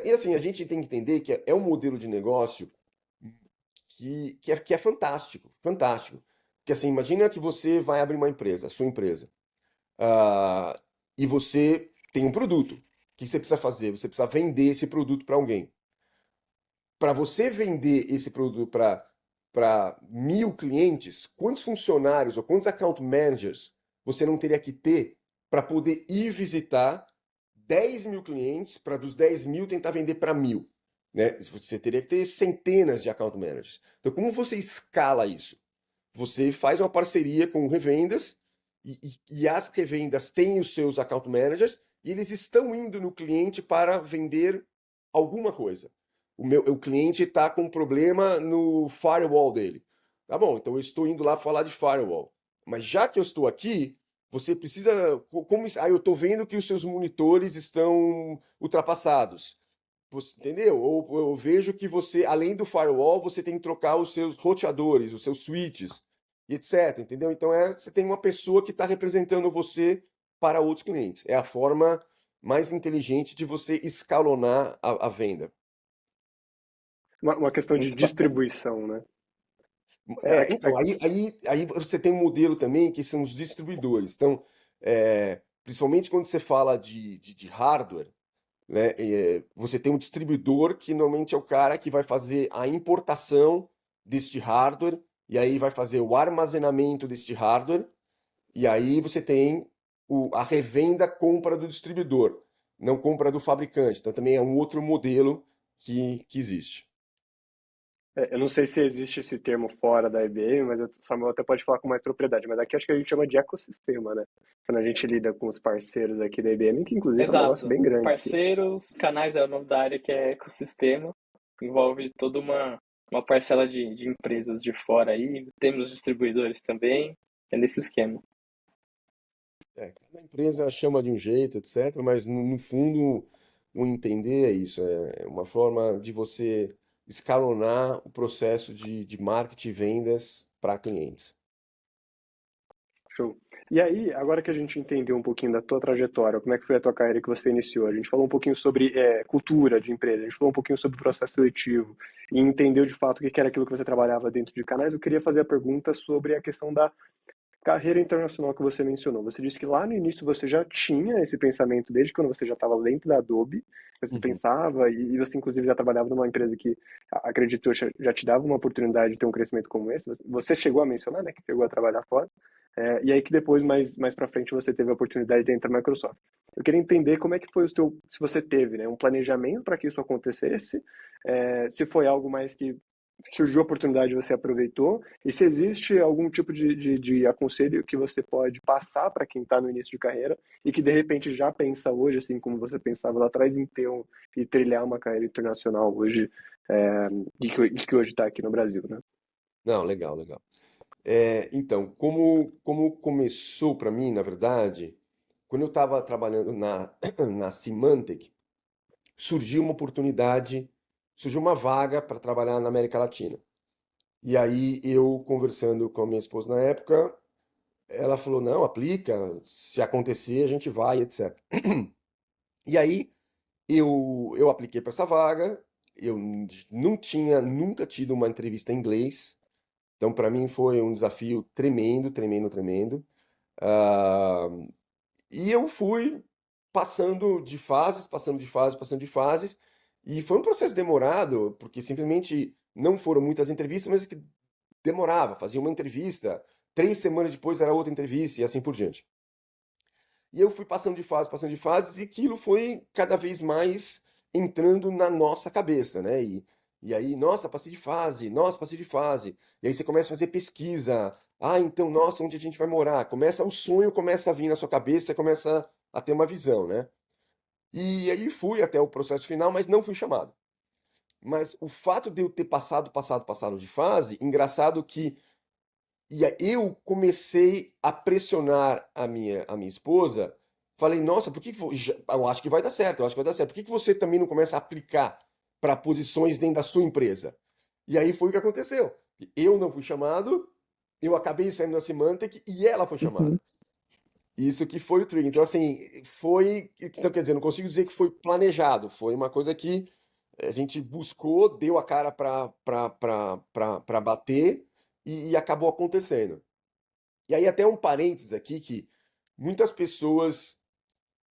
E assim, a gente tem que entender que é um modelo de negócio que é fantástico, fantástico. Porque assim, imagina que você vai abrir uma empresa, a sua empresa, e você tem um produto. O que você precisa fazer? Você precisa vender esse produto para alguém. Para você vender esse produto para 1.000 clientes, quantos funcionários ou quantos account managers você não teria que ter para poder ir visitar 10.000 clientes, para dos 10.000 tentar vender para 1.000? Né? Você teria que ter centenas de account managers. Então, como você escala isso? Você faz uma parceria com revendas e as revendas têm os seus account managers e eles estão indo no cliente para vender alguma coisa. O cliente está com um problema no firewall dele. Tá bom, então eu estou indo lá falar de firewall. Mas já que eu estou aqui, você precisa. Eu estou vendo que os seus monitores estão ultrapassados. Entendeu? Ou eu vejo que você, além do firewall, você tem que trocar os seus roteadores, os seus switches, e etc. Entendeu? Então você tem uma pessoa que está representando você para outros clientes. É a forma mais inteligente de você escalonar a venda. Uma questão de Muito bacana. distribuição, né? Então, aí você tem um modelo também que são os distribuidores. Então, principalmente quando você fala de hardware, né, você tem um distribuidor que normalmente é o cara que vai fazer a importação deste hardware, e aí vai fazer o armazenamento deste hardware, e aí você tem a revenda compra do distribuidor, não compra do fabricante. Então também é um outro modelo que existe. Eu não sei se existe esse termo fora da IBM, mas o Samuel até pode falar com mais propriedade. Mas aqui acho que a gente chama de ecossistema, né? Quando a gente lida com os parceiros aqui da IBM, que inclusive é um negócio Exato. bem grande aqui. Parceiros, canais é o nome da área que é ecossistema. Envolve toda uma parcela de empresas de fora aí. Temos distribuidores também. É nesse esquema. Cada empresa chama de um jeito, etc., mas no fundo o entender é isso, é uma forma de você escalonar o processo de marketing e vendas para clientes. Show. E aí, agora que a gente entendeu um pouquinho da tua trajetória, como é que foi a tua carreira que você iniciou, a gente falou um pouquinho sobre cultura de empresa, a gente falou um pouquinho sobre o processo seletivo e entendeu de fato o que era aquilo que você trabalhava dentro de canais, eu queria fazer a pergunta sobre a questão da carreira internacional que você mencionou. Você disse que lá no início você já tinha esse pensamento, desde quando você já estava dentro da Adobe, você Uhum. pensava, e você inclusive já trabalhava numa empresa que, acredito, eu, já te dava uma oportunidade de ter um crescimento como esse. Você chegou a mencionar, né, que chegou a trabalhar fora, e aí que depois, mais para frente, você teve a oportunidade de entrar na Microsoft. Eu queria entender como é que foi se você teve, né, um planejamento para que isso acontecesse, se foi algo mais que surgiu a oportunidade, você aproveitou, e se existe algum tipo de aconselho que você pode passar para quem está no início de carreira e que de repente já pensa hoje, assim como você pensava lá atrás, em ter e trilhar uma carreira internacional hoje, e que hoje está aqui no Brasil, né? Não, legal, legal. Então, como começou para mim, na verdade, quando eu estava trabalhando na Symantec, surgiu uma oportunidade, surgiu uma vaga para trabalhar na América Latina. E aí eu conversando com a minha esposa na época, ela falou: não, aplica, se acontecer a gente vai, etc. E aí eu apliquei para essa vaga, eu não tinha nunca tido uma entrevista em inglês, então para mim foi um desafio tremendo, tremendo, tremendo. Ah, e eu fui passando de fases, passando de fases, passando de fases, e foi um processo demorado, porque simplesmente não foram muitas entrevistas, mas que demorava, fazia uma entrevista, 3 semanas depois era outra entrevista e assim por diante. E eu fui passando de fases, e aquilo foi cada vez mais entrando na nossa cabeça, né? E aí, nossa, passei de fase, nossa, passei de fase. E aí você começa a fazer pesquisa. Ah, então, nossa, onde a gente vai morar? Começa, o sonho começa a vir na sua cabeça, você começa a ter uma visão, né? E aí fui até o processo final, mas não fui chamado. Mas o fato de eu ter passado de fase, engraçado que e aí eu comecei a pressionar a minha esposa. Falei, nossa, por que eu acho que vai dar certo, eu acho que vai dar certo. Por que que você também não começa a aplicar para posições dentro da sua empresa? E aí foi o que aconteceu. Eu não fui chamado, eu acabei saindo da Symantec e ela foi chamada. Uhum. Isso que foi o trigger. Então, assim, foi. Então, quer dizer, não consigo dizer que foi planejado, foi uma coisa que a gente buscou, deu a cara para bater e acabou acontecendo. E aí até um parênteses aqui que muitas pessoas,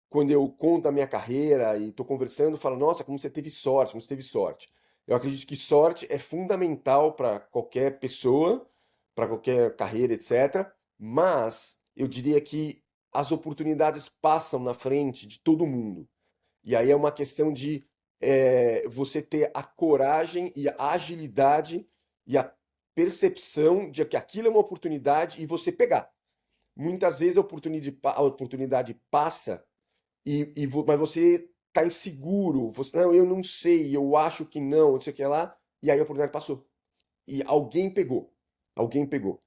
quando eu conto a minha carreira e estou conversando, falam, nossa, como você teve sorte, como você teve sorte. Eu acredito que sorte é fundamental para qualquer pessoa, para qualquer carreira, etc. Mas eu diria que as oportunidades passam na frente de todo mundo. E aí é uma questão de você ter a coragem e a agilidade e a percepção de que aquilo é uma oportunidade e você pegar. Muitas vezes a oportunidade passa mas você está inseguro. Você, não, eu não sei, eu acho que não sei o que lá. E aí a oportunidade passou. E alguém pegou. Alguém pegou.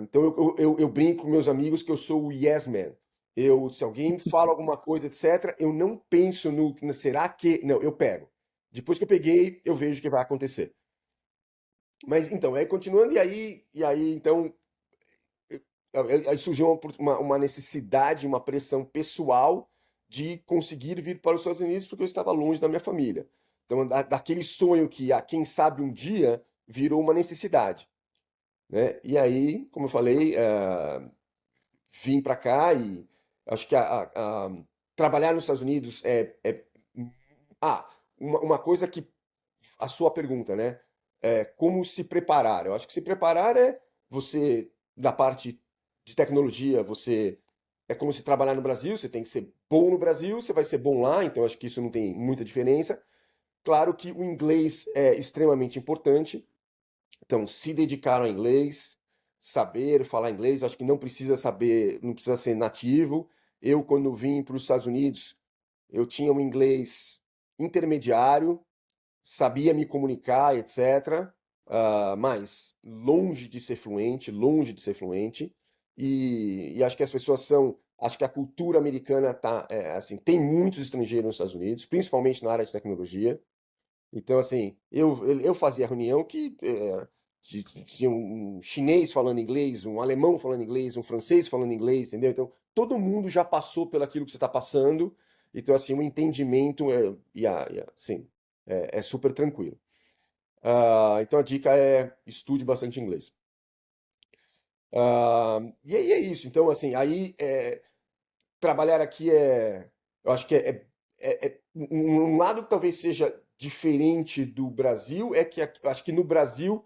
Então eu brinco com meus amigos que eu sou o yes man. Se alguém fala alguma coisa, etc., eu não penso no será que. Não, eu pego. Depois que eu peguei, eu vejo o que vai acontecer. Mas então, aí continuando, e aí então aí surgiu uma necessidade, uma pressão pessoal de conseguir vir para os Estados Unidos porque eu estava longe da minha família. Então, daquele sonho que, quem sabe um dia, virou uma necessidade, né? E aí, como eu falei, vim para cá e acho que trabalhar nos Estados Unidos Ah, uma coisa que a sua pergunta, né? Como se preparar? Eu acho que se preparar é você, da parte de tecnologia, você é como se trabalhar no Brasil, você tem que ser bom no Brasil, você vai ser bom lá, então acho que isso não tem muita diferença. Claro que o inglês é extremamente importante, então se dedicar ao inglês, saber falar inglês, acho que não precisa saber, não precisa ser nativo. Eu, quando vim para os Estados Unidos, eu tinha um inglês intermediário, sabia me comunicar, etc. Mas longe de ser fluente, longe de ser fluente. E acho que as pessoas são. Acho que a cultura americana tá, assim, tem muitos estrangeiros nos Estados Unidos, principalmente na área de tecnologia. Então, assim, eu fazia reunião que tinha um chinês falando inglês, um alemão falando inglês, um francês falando inglês, entendeu? Então, todo mundo já passou pelo aquilo que você está passando. Então, assim, o entendimento assim, é super tranquilo. Então, a dica é estude bastante inglês. E aí é isso. Então, assim, aí trabalhar aqui eu acho que um lado que talvez seja diferente do Brasil é que eu acho que no Brasil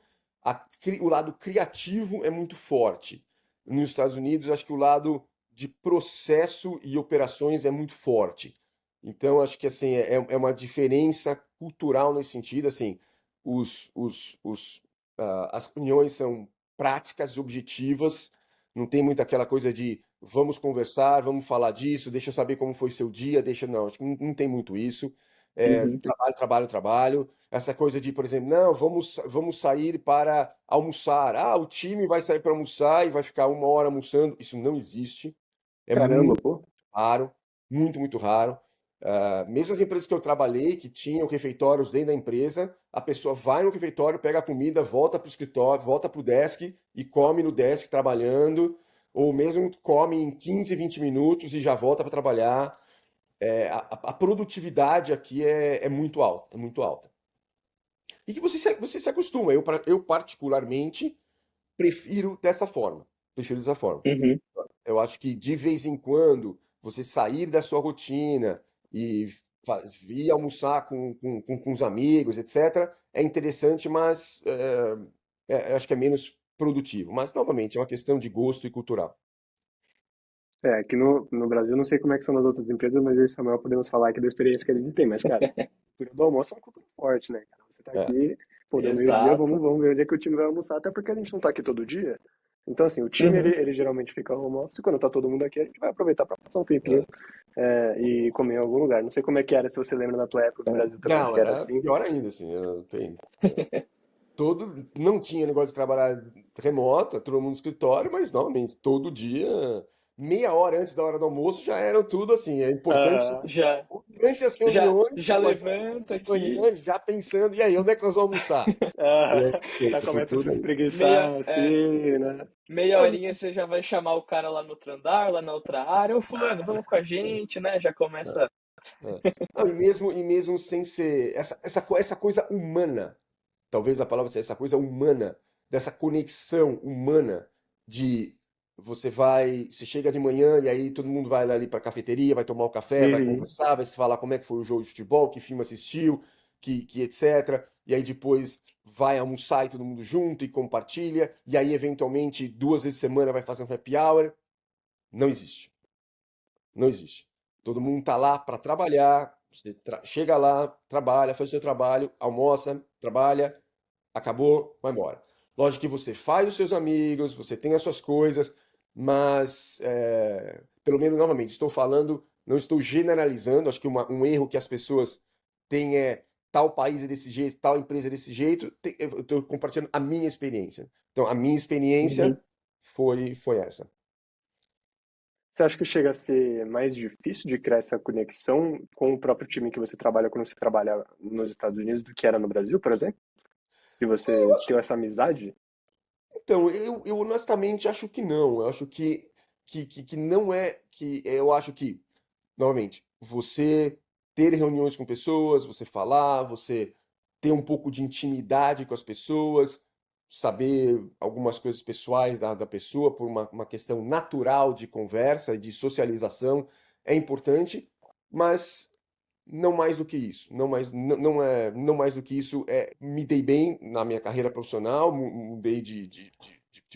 o lado criativo é muito forte. Nos Estados Unidos, eu acho que o lado de processo e operações é muito forte. Então, acho que assim é uma diferença cultural nesse sentido. Assim, as reuniões são práticas, objetivas, não tem muito aquela coisa de vamos conversar, vamos falar disso, deixa eu saber como foi seu dia, deixa. Não, acho que não tem muito isso. Uhum. Trabalho, trabalho, trabalho. Essa coisa de, por exemplo, não, vamos sair para almoçar. Ah, o time vai sair para almoçar e vai ficar 1 hora almoçando. Isso não existe. É Caramba, muito pô. raro, muito, muito raro. Mesmo as empresas que eu trabalhei, que tinham refeitórios dentro da empresa, a pessoa vai no refeitório, pega a comida, volta para o escritório, volta para o desk e come no desk trabalhando, ou mesmo come em 15, 20 minutos e já volta para trabalhar. A produtividade aqui é muito alta, é muito alta. E que você se acostuma. Eu particularmente prefiro dessa forma. Prefiro dessa forma. Uhum. Eu acho que de vez em quando você sair da sua rotina e ir almoçar com os amigos, etc., é interessante, mas eu acho que é menos produtivo. Mas, novamente, é uma questão de gosto e cultural. Aqui no Brasil, não sei como é que são nas outras empresas, mas eu e o Samuel podemos falar aqui da experiência que a gente tem. Mas, cara, a cultura do almoço é uma cultura forte, né, cara? Você tá É, aqui, pô, deu meio-dia, Exato. vamos ver onde é que o time vai almoçar, até porque a gente não tá aqui todo dia. Então, assim, o time, ele, Uhum. ele geralmente fica no home office, e quando tá todo mundo aqui, a gente vai aproveitar pra passar um tempinho é. e comer em algum lugar. Não sei como é que era, se você lembra da tua época no Brasil também, Não, se era era assim. pior ainda, assim. Não tinha negócio de trabalhar remoto, todo mundo no escritório, mas novamente, todo dia, meia hora antes da hora do almoço, já eram tudo assim. É importante Aham. Já, durante as já, reuniões, já você faz as levanta de aqui, manhã já pensando, e aí, onde é que nós vamos almoçar? E Aham. aí, Já ficou começa a se tudo aí. meia, espreguiçar, é, assim, né? meia Não, horinha você já vai chamar o cara lá no outro andar, lá na outra área. Ô, fulano, vamos com a gente, né? Já começa. é. Não, e mesmo sem ser essa coisa humana, talvez a palavra seja essa coisa humana, dessa conexão humana de você chega de manhã e aí todo mundo vai ali para a cafeteria, vai tomar o café, vai Uhum. conversar, vai se falar como é que foi o jogo de futebol, que filme assistiu, que etc. E aí depois vai almoçar e todo mundo junto e compartilha, e aí eventualmente 2 vezes por semana vai fazer um happy hour. Não existe. Não existe. Todo mundo tá lá para trabalhar, você chega lá, trabalha, faz o seu trabalho, almoça, trabalha, acabou, vai embora. Lógico que você faz os seus amigos, você tem as suas coisas, mas, pelo menos, novamente, estou falando, não estou generalizando, acho que um erro que as pessoas têm é tal país é desse jeito, tal empresa é desse jeito, eu estou compartilhando a minha experiência. Então, a minha experiência Uhum. foi essa. Você acha que chega a ser mais difícil de criar essa conexão com o próprio time que você trabalha quando você trabalha nos Estados Unidos do que era no Brasil, por exemplo? De Eu você ter acho essa amizade? Então, eu honestamente acho que não. Eu acho que não é que. Eu acho que, novamente, você ter reuniões com pessoas, você falar, você ter um pouco de intimidade com as pessoas, saber algumas coisas pessoais da pessoa por uma questão natural de conversa e de socialização é importante, mas não mais do que isso. Não mais do que isso. Me dei bem na minha carreira profissional, mudei de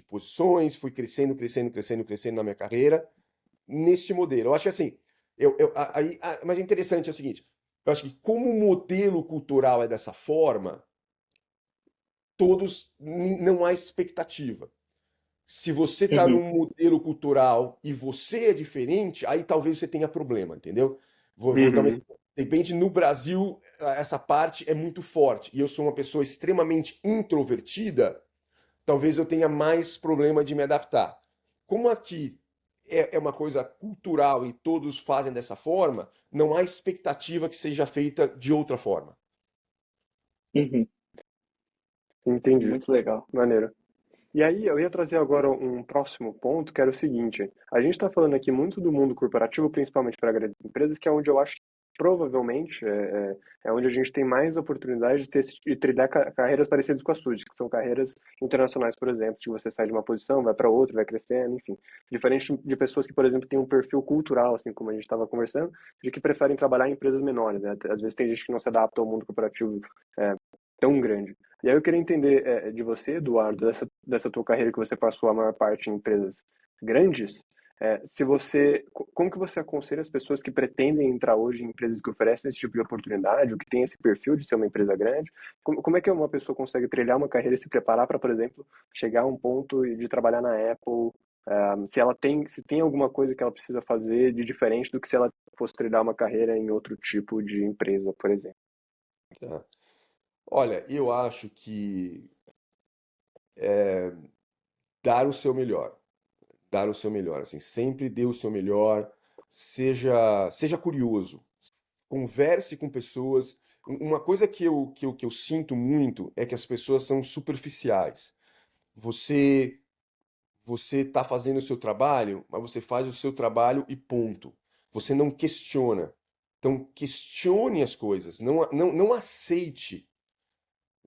posições, fui crescendo, crescendo, crescendo, crescendo na minha carreira neste modelo. Eu acho que assim, mas é interessante é o seguinte, eu acho que como o modelo cultural é dessa forma, não há expectativa. Se você está Uhum. num modelo cultural e você é diferente, aí talvez você tenha problema, entendeu? Vou dar um Uhum. exemplo. De repente, no Brasil, essa parte é muito forte e eu sou uma pessoa extremamente introvertida, talvez eu tenha mais problema de me adaptar. Como aqui é uma coisa cultural e todos fazem dessa forma, não há expectativa que seja feita de outra forma. Uhum. Entendi. Muito legal. Maneiro. E aí, eu ia trazer agora um próximo ponto, que era o seguinte: a gente está falando aqui muito do mundo corporativo, principalmente para grandes empresas, que é onde eu acho que provavelmente é onde a gente tem mais oportunidade de trilhar carreiras parecidas com as suas, que são carreiras internacionais, por exemplo, de você sai de uma posição, vai para outra, vai crescendo, enfim. Diferente de pessoas que, por exemplo, têm um perfil cultural, assim como a gente estava conversando, de que preferem trabalhar em empresas menores, né? Às vezes tem gente que não se adapta ao mundo corporativo é, tão grande. E aí eu queria entender de você, Eduardo, dessa tua carreira que você passou a maior parte em empresas grandes, se você, como que você aconselha as pessoas que pretendem entrar hoje em empresas que oferecem esse tipo de oportunidade, ou que tem esse perfil de ser uma empresa grande? Como é que uma pessoa consegue trilhar uma carreira e se preparar para, por exemplo, chegar a um ponto de trabalhar na Apple, se tem alguma coisa que ela precisa fazer de diferente do que se ela fosse trilhar uma carreira em outro tipo de empresa, por exemplo. Tá? Olha, eu acho que dar o seu melhor, dar o seu melhor, assim, sempre dê o seu melhor, seja curioso, converse com pessoas. Uma coisa que eu sinto muito é que as pessoas são superficiais. Você você está fazendo o seu trabalho, mas você faz o seu trabalho e ponto. Você não questiona. Então, questione as coisas, não aceite.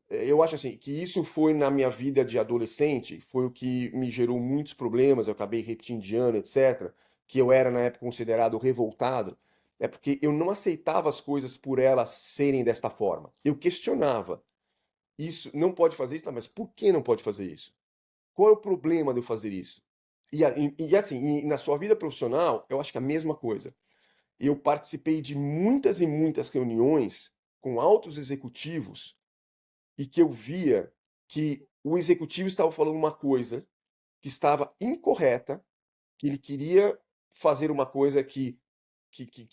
Eu acho assim que isso foi na minha vida de adolescente, foi o que me gerou muitos problemas, eu acabei repetindo de ano, etc, que eu era na época considerado revoltado, é porque eu não aceitava as coisas por elas serem desta forma. Eu questionava. Isso não pode fazer isso, não, mas por que não pode fazer isso? Qual é o problema de eu fazer isso? Assim, na sua vida profissional, eu acho que é a mesma coisa. Eu participei de muitas e muitas reuniões com altos executivos e que eu via que o executivo estava falando uma coisa que estava incorreta, que ele queria fazer uma coisa que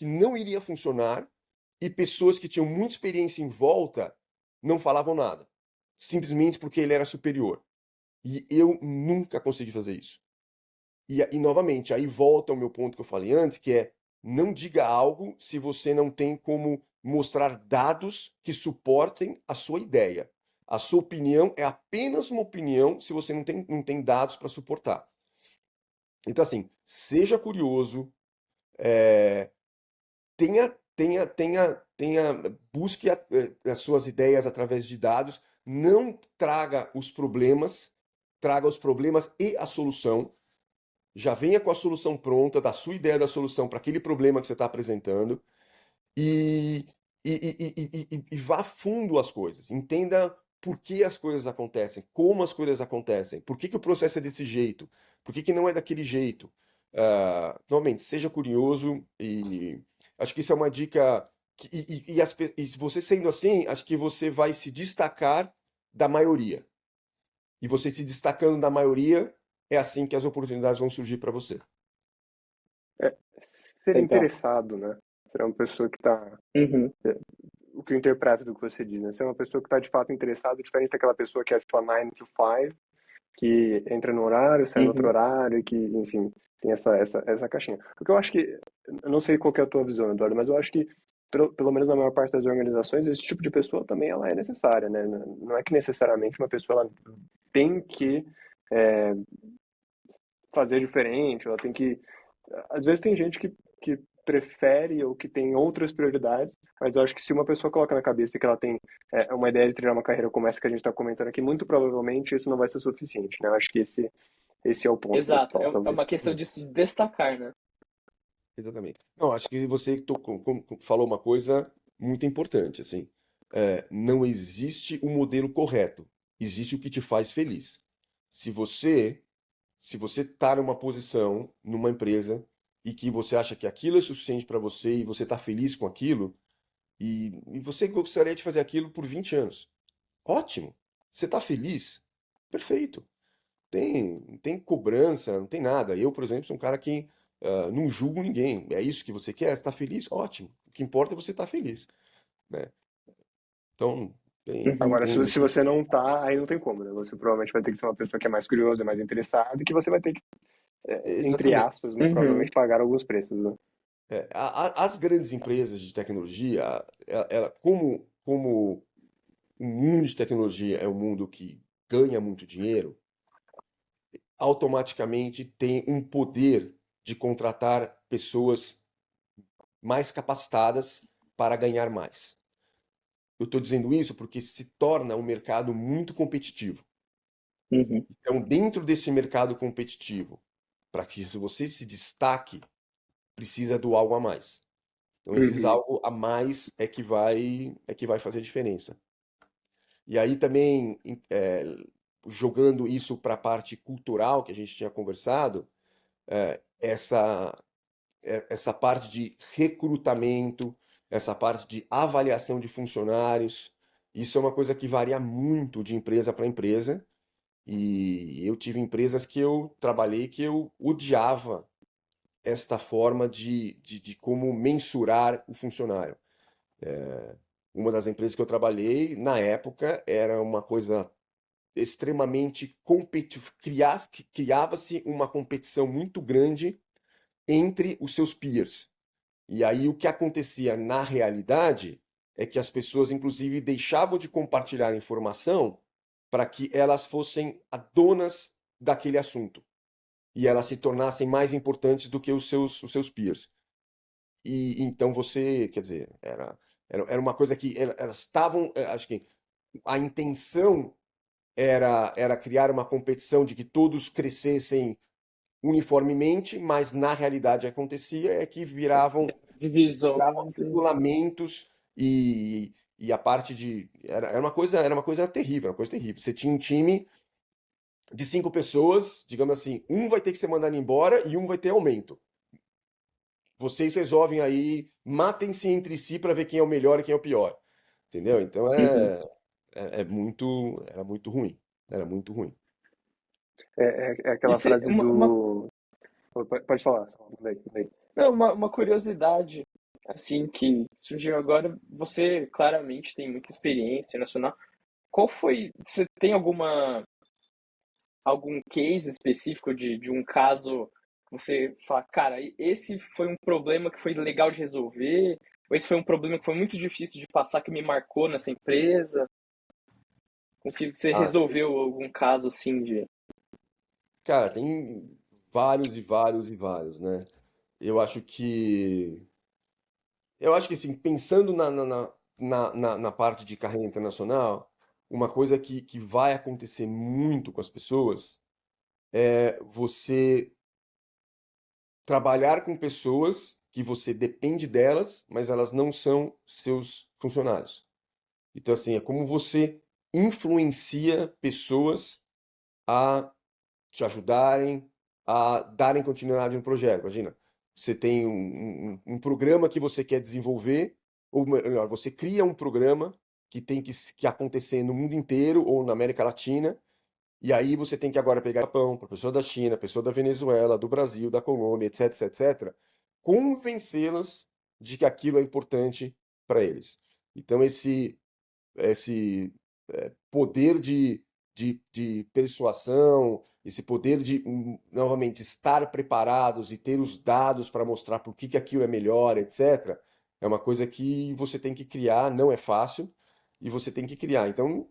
não iria funcionar, e pessoas que tinham muita experiência em volta não falavam nada, simplesmente porque ele era superior. E eu nunca consegui fazer isso. E novamente, aí volta ao meu ponto que eu falei antes, que é não diga algo se você não tem como mostrar dados que suportem a sua ideia. A sua opinião é apenas uma opinião se você não tem dados para suportar. Então, assim, seja curioso, é, busque as suas ideias através de dados, não traga os problemas e a solução. Já venha com a solução pronta, da sua ideia da solução para aquele problema que você está apresentando e, e vá a fundo as coisas. Entenda por que as coisas acontecem, como as coisas acontecem, por que, que o processo é desse jeito, por que, que não é daquele jeito. Novamente, seja curioso e acho que isso é uma dica. E você sendo assim, acho que você vai se destacar da maioria. E você se destacando da maioria, é assim que as oportunidades vão surgir para você. É, ser Legal. interessado, né? Ser uma pessoa que está Uhum. o que eu interpreto do que você diz, né? Ser uma pessoa que está de fato interessada, diferente daquela pessoa que é sua 9 to 5, que entra no horário, sai no outro Uhum. horário, que, enfim, tem essa caixinha. Porque eu acho que, eu não sei qual que é a tua visão, Eduardo, mas eu acho que, pelo menos na maior parte das organizações, esse tipo de pessoa também ela é necessária, né? Não é que necessariamente uma pessoa ela tem que é, fazer diferente, ela tem que. Às vezes tem gente que prefere ou que tem outras prioridades, mas eu acho que se uma pessoa coloca na cabeça que ela tem uma ideia de trilhar uma carreira como essa que a gente está comentando aqui, muito provavelmente isso não vai ser suficiente, né? Eu acho que esse é o ponto Exato. principal, É talvez. uma questão de se destacar, né? Exatamente. Não, acho que você falou uma coisa muito importante, assim. Não existe um modelo correto. Existe o que te faz feliz. Se você, se você está numa posição, numa empresa, e que você acha que aquilo é suficiente para você e você está feliz com aquilo, e você gostaria de fazer aquilo por 20 anos. Ótimo. Você está feliz? Perfeito. Não tem cobrança, não tem nada. Eu, por exemplo, sou um cara que não julgo ninguém. É isso que você quer? Você está feliz? Ótimo. O que importa é você estar feliz, né? Então, não Uhum. Agora, tem. se você não tá, aí não tem como, né? Você provavelmente vai ter que ser uma pessoa que é mais curiosa, mais interessada, e que você vai ter que, entre Exatamente. aspas, muito Uhum. provavelmente pagar alguns preços, né? As grandes empresas de tecnologia, como o mundo de tecnologia é um mundo que ganha muito dinheiro, automaticamente tem um poder de contratar pessoas mais capacitadas para ganhar mais. Eu estou dizendo isso porque se torna um mercado muito competitivo. Uhum. Então, dentro desse mercado competitivo, para que você se destaque, precisa do algo a mais. Então, esses Uhum. algo a mais é que vai fazer diferença. E aí também, jogando isso para a parte cultural que a gente tinha conversado, essa essa parte de recrutamento, essa parte de avaliação de funcionários, isso é uma coisa que varia muito de empresa para empresa E eu tive empresas que eu trabalhei que eu odiava esta forma de como mensurar o funcionário. Uma das empresas que eu trabalhei, na época, era uma coisa extremamente competitiva. Criava-se uma competição muito grande entre os seus peers. E aí o que acontecia na realidade é que as pessoas, inclusive, deixavam de compartilhar informação para que elas fossem a donas daquele assunto e elas se tornassem mais importantes do que os seus peers. E então você, quer dizer, era uma coisa que elas estavam, acho que a intenção era criar uma competição de que todos crescessem uniformemente, mas na realidade acontecia é que viravam Divisões. regulamentos e a parte de era uma coisa terrível, uma coisa terrível. Você tinha um time de 5 pessoas, digamos assim, um vai ter que ser mandado embora e um vai ter aumento. Vocês resolvem aí, matem-se entre si para ver quem é o melhor e quem é o pior. Entendeu? Então Uhum. era muito ruim. Era muito ruim. É E aquela frase do. Pode falar, mandei, mandei. não, uma curiosidade, assim, que surgiu agora, você claramente tem muita experiência internacional. Qual foi, você tem algum case específico de um caso que você fala, cara, esse foi um problema que foi legal de resolver, ou esse foi um problema que foi muito difícil de passar, que me marcou nessa empresa, com que você Ah, resolveu algum caso assim de... cara, tem vários e vários e vários, né? Eu acho que assim, pensando na parte de carreira internacional, uma coisa que vai acontecer muito com as pessoas é você trabalhar com pessoas que você depende delas, mas elas não são seus funcionários. Então, assim, é como você influencia pessoas a te ajudarem, a darem continuidade no projeto. Imagina, você tem um programa que você quer desenvolver, ou melhor, você cria um programa que tem que acontecer no mundo inteiro ou na América Latina, e aí você tem que agora pegar o Japão, a pessoa da China, a pessoa da Venezuela, do Brasil, da Colômbia, etc, etc, etc, convencê-las de que aquilo é importante para eles. Então esse poder de persuasão, esse poder de, novamente, estar preparados e ter os dados para mostrar por que aquilo é melhor, etc., é uma coisa que você tem que criar, não é fácil, e você tem que criar. Então,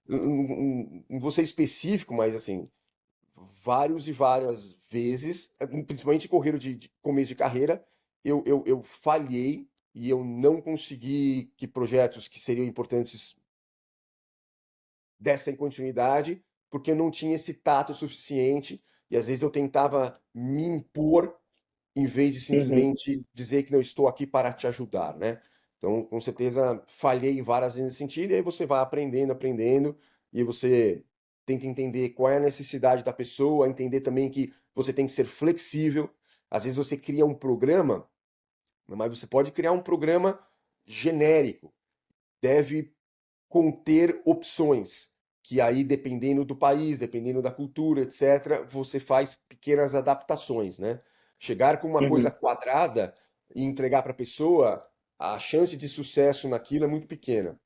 não vou ser específico, mas assim, vários e várias vezes, principalmente em correio de começo de carreira, eu falhei e eu não consegui que projetos que seriam importantes dessem continuidade, porque eu não tinha esse tato suficiente e às vezes eu tentava me impor em vez de Uhum. simplesmente dizer que não estou aqui para te ajudar, né? Então, com certeza, falhei várias vezes nesse sentido, e aí você vai aprendendo, aprendendo, e você tenta entender qual é a necessidade da pessoa, entender também que você tem que ser flexível. Às vezes você cria um programa, mas você pode criar um programa genérico, deve conter opções, que aí, dependendo do país, dependendo da cultura, etc., você faz pequenas adaptações, né? Chegar com uma coisa Uhum. quadrada e entregar para a pessoa, a chance de sucesso naquilo é muito pequena.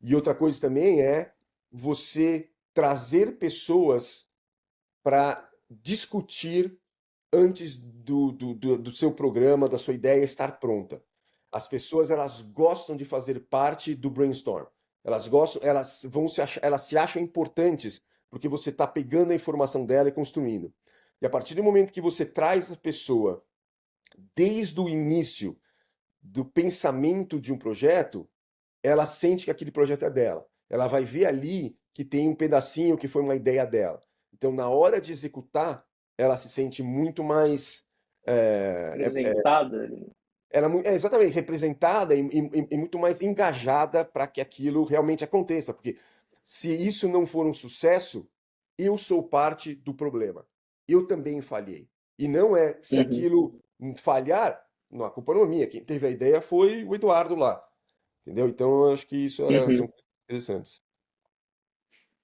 E outra coisa também é você trazer pessoas para discutir antes do seu programa, da sua ideia estar pronta. As pessoas elas gostam de fazer parte do brainstorm. Elas gostam, elas se acham importantes porque você está pegando a informação dela e construindo. E a partir do momento que você traz a pessoa desde o início do pensamento de um projeto, ela sente que aquele projeto é dela. Ela vai ver ali que tem um pedacinho que foi uma ideia dela. Então, na hora de executar, ela se sente muito mais. Apresentada. Exatamente representada e muito mais engajada para que aquilo realmente aconteça. Porque se isso não for um sucesso, eu sou parte do problema. Eu também falhei. E não é se Uhum. aquilo falhar, não, a culpa não é minha. Quem teve a ideia foi o Eduardo lá. Entendeu? Então, eu acho que isso são Uhum. coisas interessantes.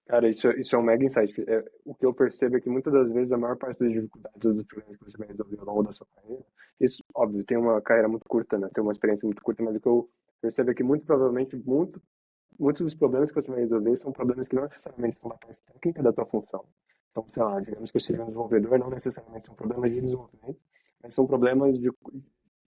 Cara, isso é um mega insight. O que eu percebo é que muitas das vezes a maior parte das dificuldades dos problemas que você vai resolver ao longo da sua carreira, isso, óbvio, tem uma carreira muito curta, né? Tem uma experiência muito curta, mas o que eu percebo é que muito provavelmente muitos dos problemas que você vai resolver são problemas que não necessariamente são da parte técnica da tua função. Então, sei lá, digamos que eu seja um desenvolvedor, não necessariamente são problemas de desenvolvimento, mas são problemas de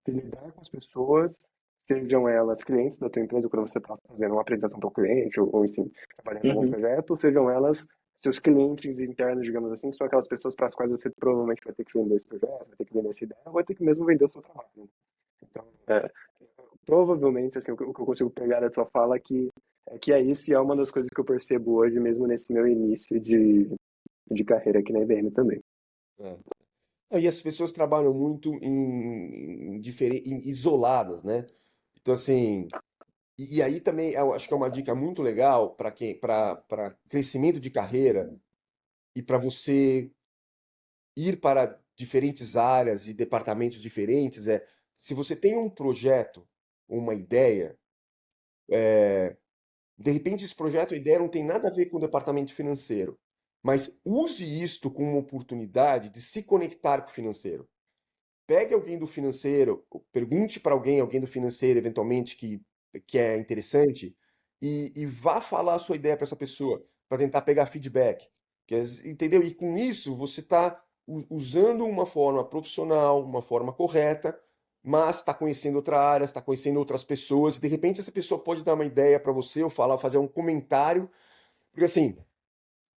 lidar com as pessoas, sejam elas clientes da tua empresa, quando você está fazendo uma apresentação para o cliente, ou enfim, trabalhando em algum Uhum, projeto, ou sejam elas seus clientes internos, digamos assim, que são aquelas pessoas para as quais você provavelmente vai ter que vender esse projeto, vai ter que vender essa ideia, ou vai ter que mesmo vender o seu trabalho, né? Então, provavelmente, assim, o que eu consigo pegar da tua fala é que é isso, e é uma das coisas que eu percebo hoje, mesmo nesse meu início de carreira aqui na IBM também. É. Ah, e as pessoas trabalham muito isoladas, né? Então, assim, e aí também eu acho que é uma dica muito legal para crescimento de carreira e para você ir para diferentes áreas e departamentos diferentes, se você tem um projeto, uma ideia, de repente esse projeto, a ideia não tem nada a ver com o departamento financeiro, mas use isto como uma oportunidade de se conectar com o financeiro. Pegue alguém do financeiro, pergunte para alguém do financeiro, eventualmente, que é interessante, e vá falar a sua ideia para essa pessoa, para tentar pegar feedback. Entendeu? E com isso, você está usando uma forma profissional, uma forma correta, mas está conhecendo outra área, está conhecendo outras pessoas, e de repente essa pessoa pode dar uma ideia para você, ou falar, fazer um comentário, porque assim,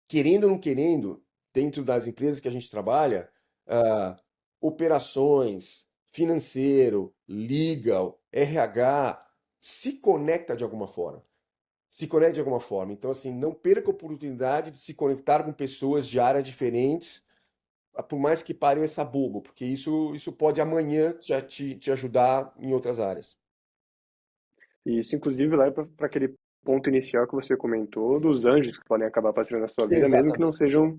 querendo ou não querendo, dentro das empresas que a gente trabalha, ah, operações, financeiro, legal, RH, se conecta de alguma forma. Se conecta de alguma forma. Então, assim, não perca a oportunidade de se conectar com pessoas de áreas diferentes, por mais que pareça bobo, porque isso pode amanhã te ajudar em outras áreas. E isso, inclusive, leva para aquele ponto inicial que você comentou dos anjos que podem acabar aparecendo na sua vida, Exatamente. mesmo que não sejam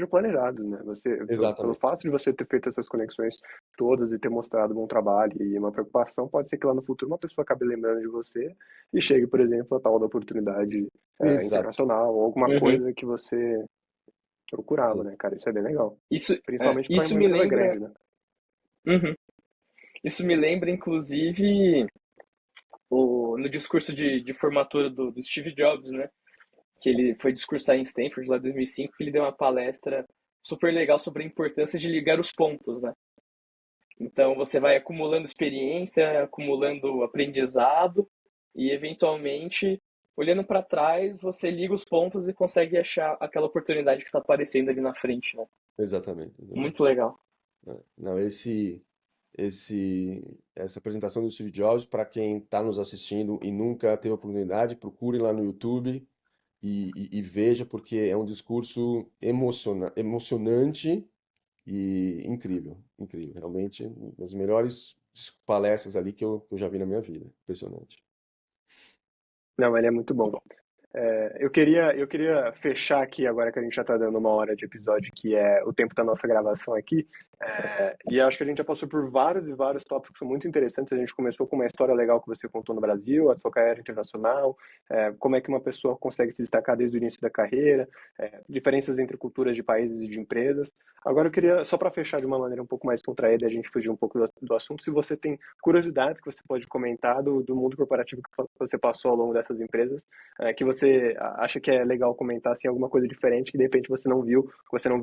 planejados, né? Pelo Exatamente. fato de você ter feito essas conexões todas e ter mostrado bom trabalho e uma preocupação, pode ser que lá no futuro uma pessoa acabe lembrando de você e chegue, por exemplo, a tal da oportunidade Exato. internacional ou alguma uhum. coisa que você procurava, né, cara? Isso é bem legal. Principalmente para Isso uma me empresa lembra, grande, né? uhum. Isso me lembra, inclusive, no discurso de formatura do Steve Jobs, né? Que ele foi discursar em Stanford lá em 2005, que ele deu uma palestra super legal sobre a importância de ligar os pontos, né? Então você vai acumulando experiência, acumulando aprendizado e eventualmente, olhando para trás, você liga os pontos e consegue achar aquela oportunidade que está aparecendo ali na frente, né? Exatamente. Muito Exatamente. legal. Não, essa apresentação do Steve Jobs, para quem está nos assistindo e nunca teve a oportunidade, procure lá no YouTube e veja, porque é um discurso emocionante e incrível, incrível. Realmente, uma das melhores palestras ali que eu já vi na minha vida. Impressionante. Não, ele é muito bom. Eu queria fechar aqui, agora que a gente já está dando uma hora de episódio, que é o tempo da nossa gravação aqui. E acho que a gente já passou por vários e vários tópicos muito interessantes. A gente começou com uma história legal que você contou no Brasil, a sua carreira internacional, como é que uma pessoa consegue se destacar desde o início da carreira, diferenças entre culturas de países e de empresas. Agora eu queria, só para fechar de uma maneira um pouco mais contraída, a gente fugir um pouco do assunto, se você tem curiosidades que você pode comentar do mundo corporativo que você passou ao longo dessas empresas, que você acha que é legal comentar assim, alguma coisa diferente que de repente você não viu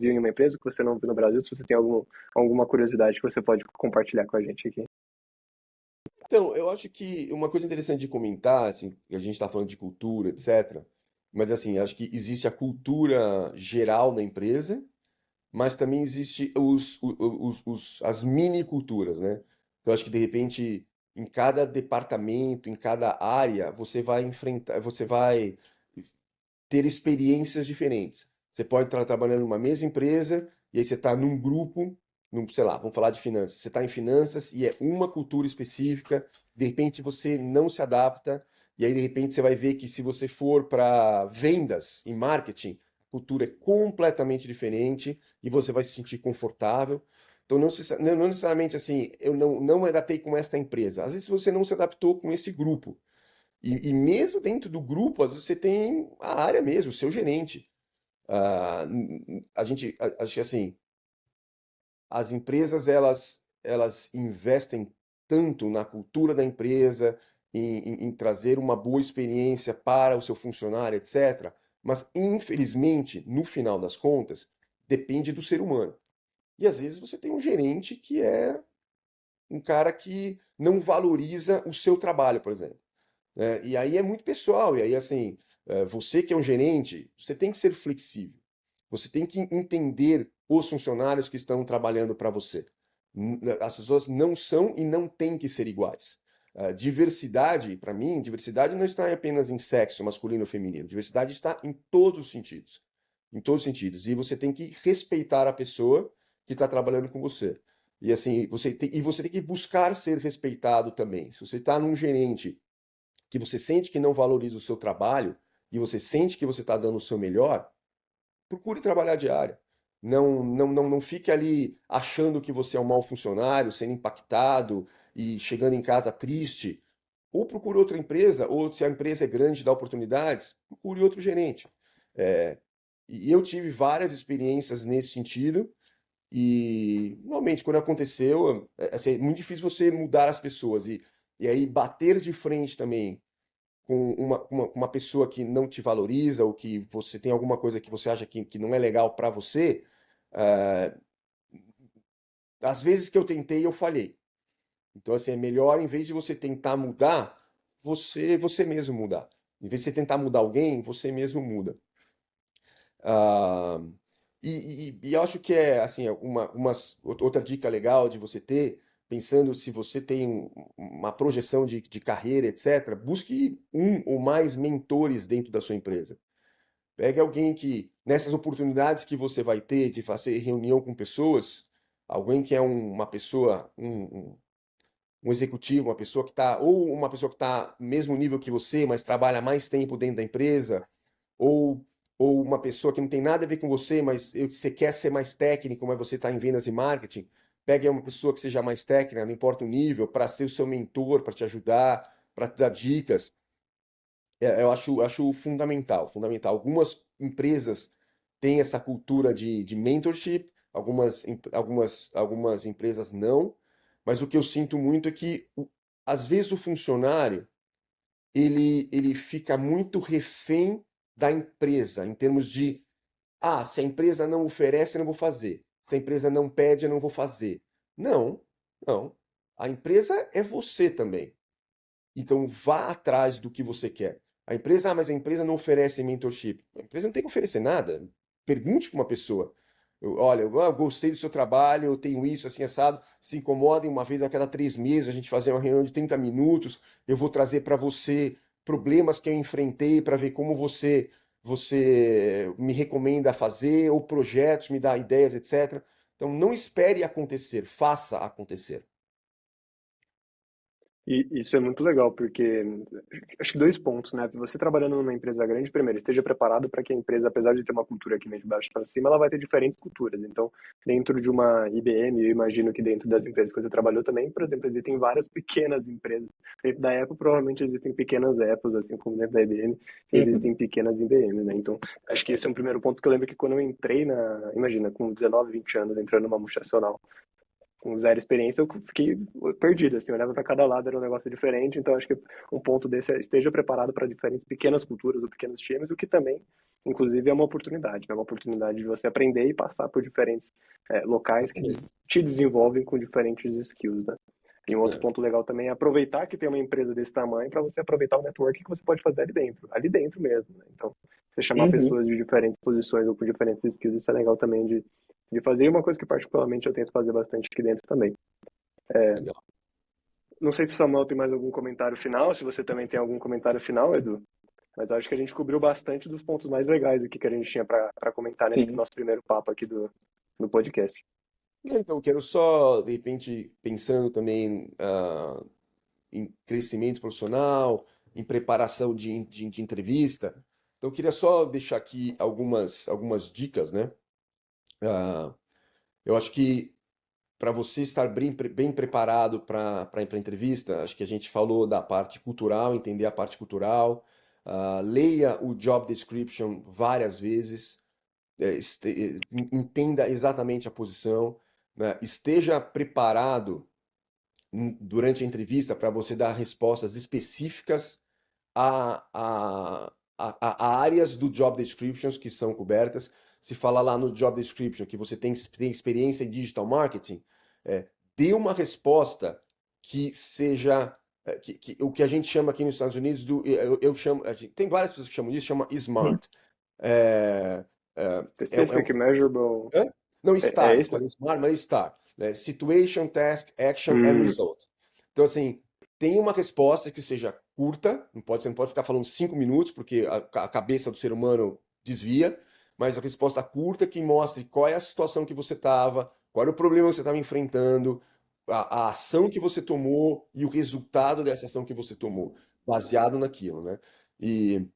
em uma empresa, que você não viu no Brasil, se você tem alguma curiosidade que você pode compartilhar com a gente aqui. Então, eu acho que uma coisa interessante de comentar, assim, a gente está falando de cultura, etc. Mas, assim, acho que existe a cultura geral da empresa, mas também existe as mini culturas, né? Então, acho que de repente, em cada departamento, em cada área, você vai ter experiências diferentes. Você pode estar trabalhando numa mesma empresa e aí você está num grupo, sei lá, vamos falar de finanças. Você está em finanças e é uma cultura específica, de repente você não se adapta, e aí de repente você vai ver que se você for para vendas e marketing, a cultura é completamente diferente e você vai se sentir confortável. Então, não necessariamente assim, eu não me adaptei com esta empresa. Às vezes você não se adaptou com esse grupo. E mesmo dentro do grupo, você tem a área mesmo, o seu gerente. Acho que assim, as empresas elas investem tanto na cultura da empresa, em trazer uma boa experiência para o seu funcionário, etc. Mas, infelizmente, no final das contas, depende do ser humano. E às vezes você tem um gerente que é um cara que não valoriza o seu trabalho, por exemplo, né? E aí é muito pessoal, e aí assim, você que é um gerente, você tem que ser flexível. Você tem que entender os funcionários que estão trabalhando para você. As pessoas não são e não têm que ser iguais. Diversidade, para mim, diversidade não está apenas em sexo masculino ou feminino. Diversidade está em todos os sentidos. Em todos os sentidos. E você tem que respeitar a pessoa que está trabalhando com você. E assim, você tem que buscar ser respeitado também. Se você está num gerente que você sente que não valoriza o seu trabalho e você sente que você está dando o seu melhor, procure trabalhar diária. Não fique ali achando que você é um mau funcionário, sendo impactado e chegando em casa triste. Ou procure outra empresa, ou se a empresa é grande, dá oportunidades, procure outro gerente. É, e eu tive várias experiências nesse sentido, e normalmente quando aconteceu, assim, é muito difícil você mudar as pessoas. E aí bater de frente também com uma pessoa que não te valoriza ou que você tem alguma coisa que você acha que não é legal para você, eh, às vezes que eu tentei, eu falhei. Então, assim, é melhor, em vez de você tentar mudar, você mesmo mudar. Em vez de você tentar mudar alguém, você mesmo muda. Ah, e eu acho que é, assim, outra dica legal de você ter, pensando se você tem uma projeção de carreira, etc., busque um ou mais mentores dentro da sua empresa. Pegue alguém que, nessas oportunidades que você vai ter de fazer reunião com pessoas, alguém que é uma pessoa, um executivo, uma pessoa que está, ou uma pessoa que está no mesmo nível que você, mas trabalha mais tempo dentro da empresa, ou, ou uma pessoa que não tem nada a ver com você, mas você quer ser mais técnico, mas você está em vendas e marketing. Pegue uma pessoa que seja mais técnica, não importa o nível, para ser o seu mentor, para te ajudar, para te dar dicas. Eu acho fundamental, fundamental. Algumas empresas têm essa cultura de mentorship, algumas empresas não, mas o que eu sinto muito é que, às vezes, o funcionário ele fica muito refém da empresa, em termos de, se a empresa não oferece, eu não vou fazer. Se a empresa não pede, eu não vou fazer. Não, não. A empresa é você também. Então vá atrás do que você quer. Mas a empresa não oferece mentorship. A empresa não tem que oferecer nada. Pergunte para uma pessoa. Olha, eu gostei do seu trabalho, eu tenho isso assim assado. Se incomodem uma vez a cada 3 meses, a gente fazer uma reunião de 30 minutos. Eu vou trazer para você problemas que eu enfrentei para ver como você me recomenda fazer, ou projetos, me dá ideias, etc. Então não espere acontecer, faça acontecer. E isso é muito legal, porque acho que dois pontos, né? Você trabalhando numa empresa grande, primeiro, esteja preparado para que a empresa, apesar de ter uma cultura aqui meio de baixo para cima, ela vai ter diferentes culturas. Então, dentro de uma IBM, eu imagino que dentro das empresas que você trabalhou também, por exemplo, existem várias pequenas empresas. Dentro da Apple, provavelmente existem pequenas Apples, assim como dentro da IBM, Uhum. existem pequenas IBM, né? Então, acho que esse é um primeiro ponto que eu lembro que quando eu entrei imagina, com 19, 20 anos, entrando numa multinacional, com zero experiência, eu fiquei perdido, assim, eu olhava para cada lado, era um negócio diferente, então acho que um ponto desse é esteja preparado para diferentes pequenas culturas ou pequenos times, o que também, inclusive, é uma oportunidade, né? Uma oportunidade de você aprender e passar por diferentes locais que te desenvolvem com diferentes skills, né? E um outro É, ponto legal também é aproveitar que tem uma empresa desse tamanho para você aproveitar o network que você pode fazer ali dentro mesmo, né? Então, você chamar Uhum. pessoas de diferentes posições ou com diferentes skills, isso é legal também de fazer. E uma coisa que particularmente eu tento fazer bastante aqui dentro também. legal. Não sei se o Samuel tem mais algum comentário final, se você também tem algum comentário final, Edu, mas eu acho que a gente cobriu bastante dos pontos mais legais aqui que a gente tinha para comentar nesse Sim. nosso primeiro papo aqui do podcast. Então, quero só, de repente, pensando também em crescimento profissional, em preparação de entrevista. Então, eu queria só deixar aqui algumas dicas, né? Ah, eu acho que para você estar bem preparado para a entrevista, acho que a gente falou da parte cultural, entender a parte cultural, leia o job description várias vezes, entenda exatamente a posição, né? Esteja preparado durante a entrevista para você dar respostas específicas a áreas do job descriptions que são cobertas. Se falar lá no job description que você tem experiência em digital marketing, dê uma resposta que seja o que a gente chama aqui nos Estados Unidos eu chamo, tem várias pessoas que chamam disso, chama SMART. É, Specific, measurable. Hã? Não, É STAR, eu isso? falei SMART, mas STAR, né? Situation, Task, Action and Hum, Result. Então, assim, tem uma resposta que seja curta, você não pode ficar falando 5 minutos, porque a cabeça do ser humano desvia, mas a resposta curta que mostre qual é a situação que você estava, qual era o problema que você estava enfrentando, a ação que você tomou e o resultado dessa ação que você tomou, baseado naquilo, né? E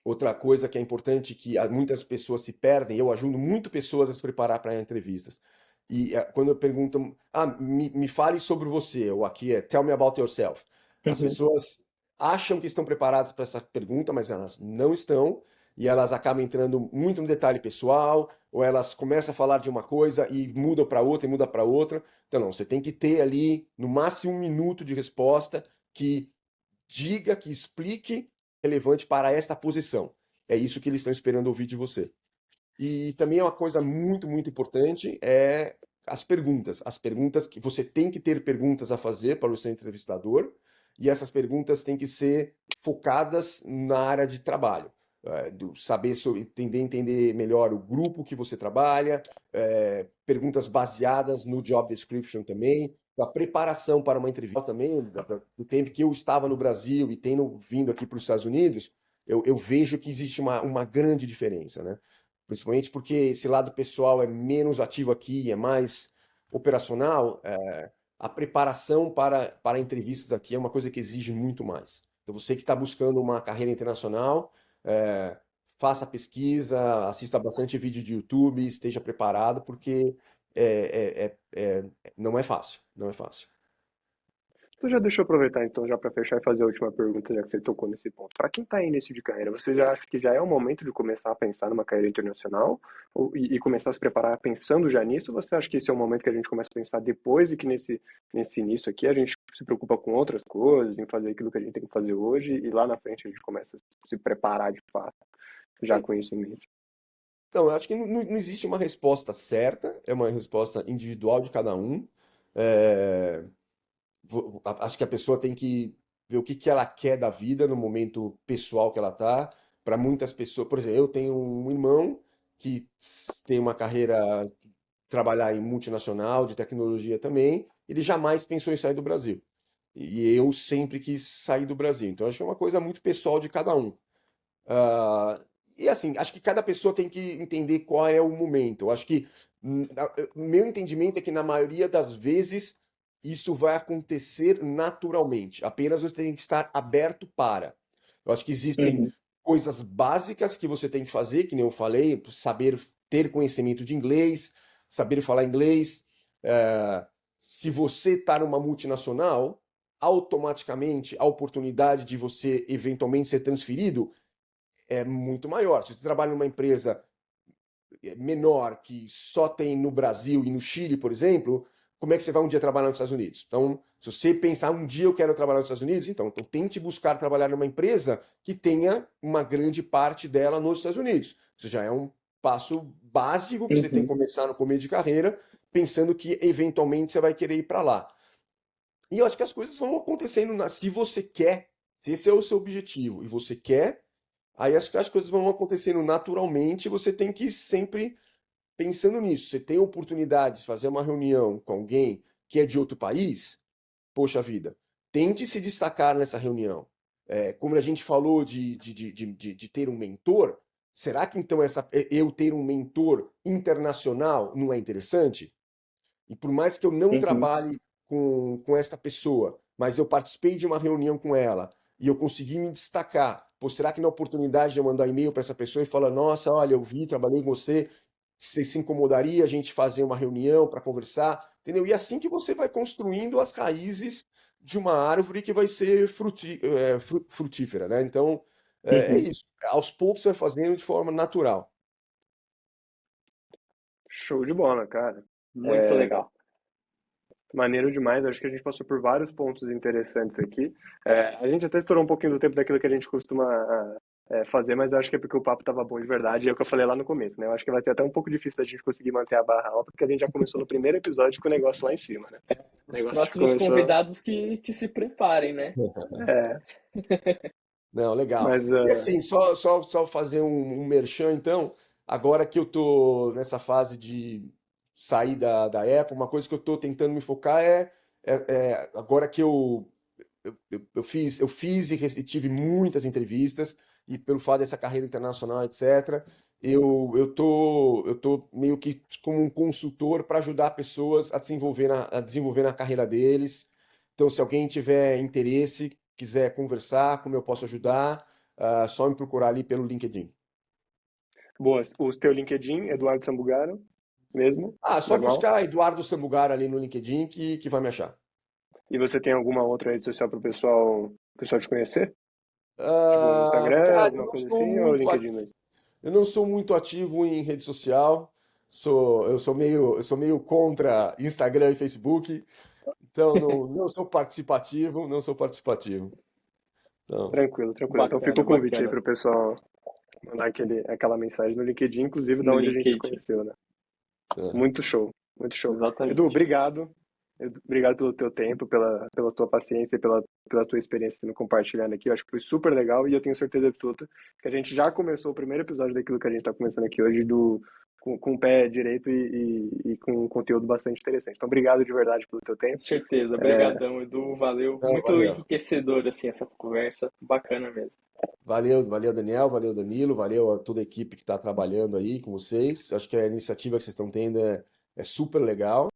outra coisa que é importante que muitas pessoas se perdem, eu ajudo muito pessoas a se preparar para entrevistas. E quando eu pergunto, me fale sobre você, ou aqui é tell me about yourself. As Uhum. pessoas acham que estão preparadas para essa pergunta, mas elas não estão, e elas acabam entrando muito no detalhe pessoal, ou elas começam a falar de uma coisa e mudam para outra e muda para outra. Então, não, você tem que ter ali no máximo 1 minuto de resposta que diga, que explique relevante para esta posição. É isso que eles estão esperando ouvir de você. E também é uma coisa muito, muito importante é as perguntas. As perguntas que você tem que ter perguntas a fazer para o seu entrevistador e essas perguntas têm que ser focadas na área de trabalho. Do saber sobre, entender melhor o grupo que você trabalha, perguntas baseadas no job description também, a preparação para uma entrevista também, do tempo que eu estava no Brasil e tendo vindo aqui para os Estados Unidos, eu vejo que existe uma grande diferença, né? Principalmente porque esse lado pessoal é menos ativo aqui, é mais operacional, a preparação para entrevistas aqui é uma coisa que exige muito mais. Então, você que está buscando uma carreira internacional, faça pesquisa, assista bastante vídeo de YouTube, esteja preparado, porque não é fácil, não é fácil. Então já deixa eu aproveitar então já para fechar e fazer a última pergunta, já que você tocou nesse ponto. Para quem está em início de carreira, você já acha que já é o momento de começar a pensar numa carreira internacional e começar a se preparar pensando já nisso? Ou você acha que esse é o momento que a gente começa a pensar depois e que nesse início aqui a gente se preocupa com outras coisas, em fazer aquilo que a gente tem que fazer hoje e lá na frente a gente começa a se preparar de fato, já com isso em mente? Então, eu acho que não existe uma resposta certa, é uma resposta individual de cada um. É, acho que a pessoa tem que ver o que que ela quer da vida no momento pessoal que ela tá. Para muitas pessoas, por exemplo, eu tenho um irmão que tem uma carreira, trabalhar em multinacional, de tecnologia também, ele jamais pensou em sair do Brasil. E eu sempre quis sair do Brasil. Então, acho que é uma coisa muito pessoal de cada um. Ah, e assim, acho que cada pessoa tem que entender qual é o momento. Eu acho que meu entendimento é que na maioria das vezes isso vai acontecer naturalmente. Apenas você tem que estar aberto para. Eu acho que existem Uhum. coisas básicas que você tem que fazer, que nem eu falei, saber ter conhecimento de inglês, saber falar inglês. Se você está numa multinacional, automaticamente a oportunidade de você eventualmente ser transferido é muito maior. Se você trabalha numa empresa menor que só tem no Brasil e no Chile, por exemplo, como é que você vai um dia trabalhar nos Estados Unidos? Então, se você pensar um dia eu quero trabalhar nos Estados Unidos, então tente buscar trabalhar numa empresa que tenha uma grande parte dela nos Estados Unidos. Isso já é um passo básico que você tem que Uhum. começar no começo de carreira, pensando que eventualmente você vai querer ir para lá. E eu acho que as coisas vão acontecendo se você quer, se esse é o seu objetivo e você quer, aí acho que as coisas vão acontecendo naturalmente, você tem que ir sempre pensando nisso. Você tem a oportunidade de fazer uma reunião com alguém que é de outro país, poxa vida, tente se destacar nessa reunião. Como a gente falou de ter um mentor, será que então eu ter um mentor internacional não é interessante? E por mais que eu não Uhum. trabalhe com esta pessoa, mas eu participei de uma reunião com ela e eu consegui me destacar, pô, será que na oportunidade de eu mandar e-mail para essa pessoa e falar, nossa, olha, eu vi, trabalhei com você, você se incomodaria a gente fazer uma reunião para conversar? entendeu? E é assim que você vai construindo as raízes de uma árvore que vai ser frutífera, né? Então, é Uhum. isso. Aos poucos você vai fazendo de forma natural. Show de bola, cara. Muito legal. Maneiro demais. Acho que a gente passou por vários pontos interessantes aqui. A gente até estourou um pouquinho do tempo daquilo que a gente costuma fazer, mas eu acho que é porque o papo estava bom de verdade. É o que eu falei lá no começo, né? Eu acho que vai ser até um pouco difícil da gente conseguir manter a barra alta, porque a gente já começou no primeiro episódio com o negócio lá em cima, né? O Os negócio já próximos começou. convidados que se preparem, né? É, Não, legal. mas E assim, só fazer um merchan, então, agora que eu tô nessa fase de sair da Apple, uma coisa que eu tô tentando me focar agora que eu tive muitas entrevistas, e pelo fato dessa carreira internacional, etc., eu tô meio que como um consultor para ajudar pessoas a desenvolver na carreira deles. Então, se alguém tiver interesse, quiser conversar, como eu posso ajudar, só me procurar ali pelo LinkedIn. boa. O teu LinkedIn, Eduardo Sambugaro, mesmo? Só Normal? buscar Eduardo Sambugar ali no LinkedIn que vai me achar. E você tem alguma outra rede social para o pessoal te conhecer? Tipo Instagram, Cara, alguma coisa assim, ou LinkedIn mesmo? eu não sou muito ativo em rede social. Eu sou meio contra Instagram e Facebook. Então, não sou participativo, não sou participativo. Então, Tranquilo, tranquilo. Então fica Bacana, o convite aí bacana. pro pessoal mandar aquela mensagem no LinkedIn, inclusive da No onde a gente se LinkedIn. conheceu, né? é. Muito show, muito show. Edu, Exatamente. obrigado. Obrigado pelo teu tempo, pela tua paciência e pela tua experiência sendo compartilhando aqui. Eu acho que foi super legal e eu tenho certeza absoluta que a gente já começou o primeiro episódio daquilo que a gente está começando aqui hoje com o pé direito e com um conteúdo bastante interessante. Então, obrigado de verdade pelo teu Com tempo. certeza. É, Obrigadão, Edu. Valeu. Não, Muito valeu. enriquecedor, assim, essa conversa. Bacana mesmo. Valeu, valeu, Daniel, valeu, Danilo, valeu a toda a equipe que está trabalhando aí com vocês. Acho que a iniciativa que vocês estão tendo é super legal.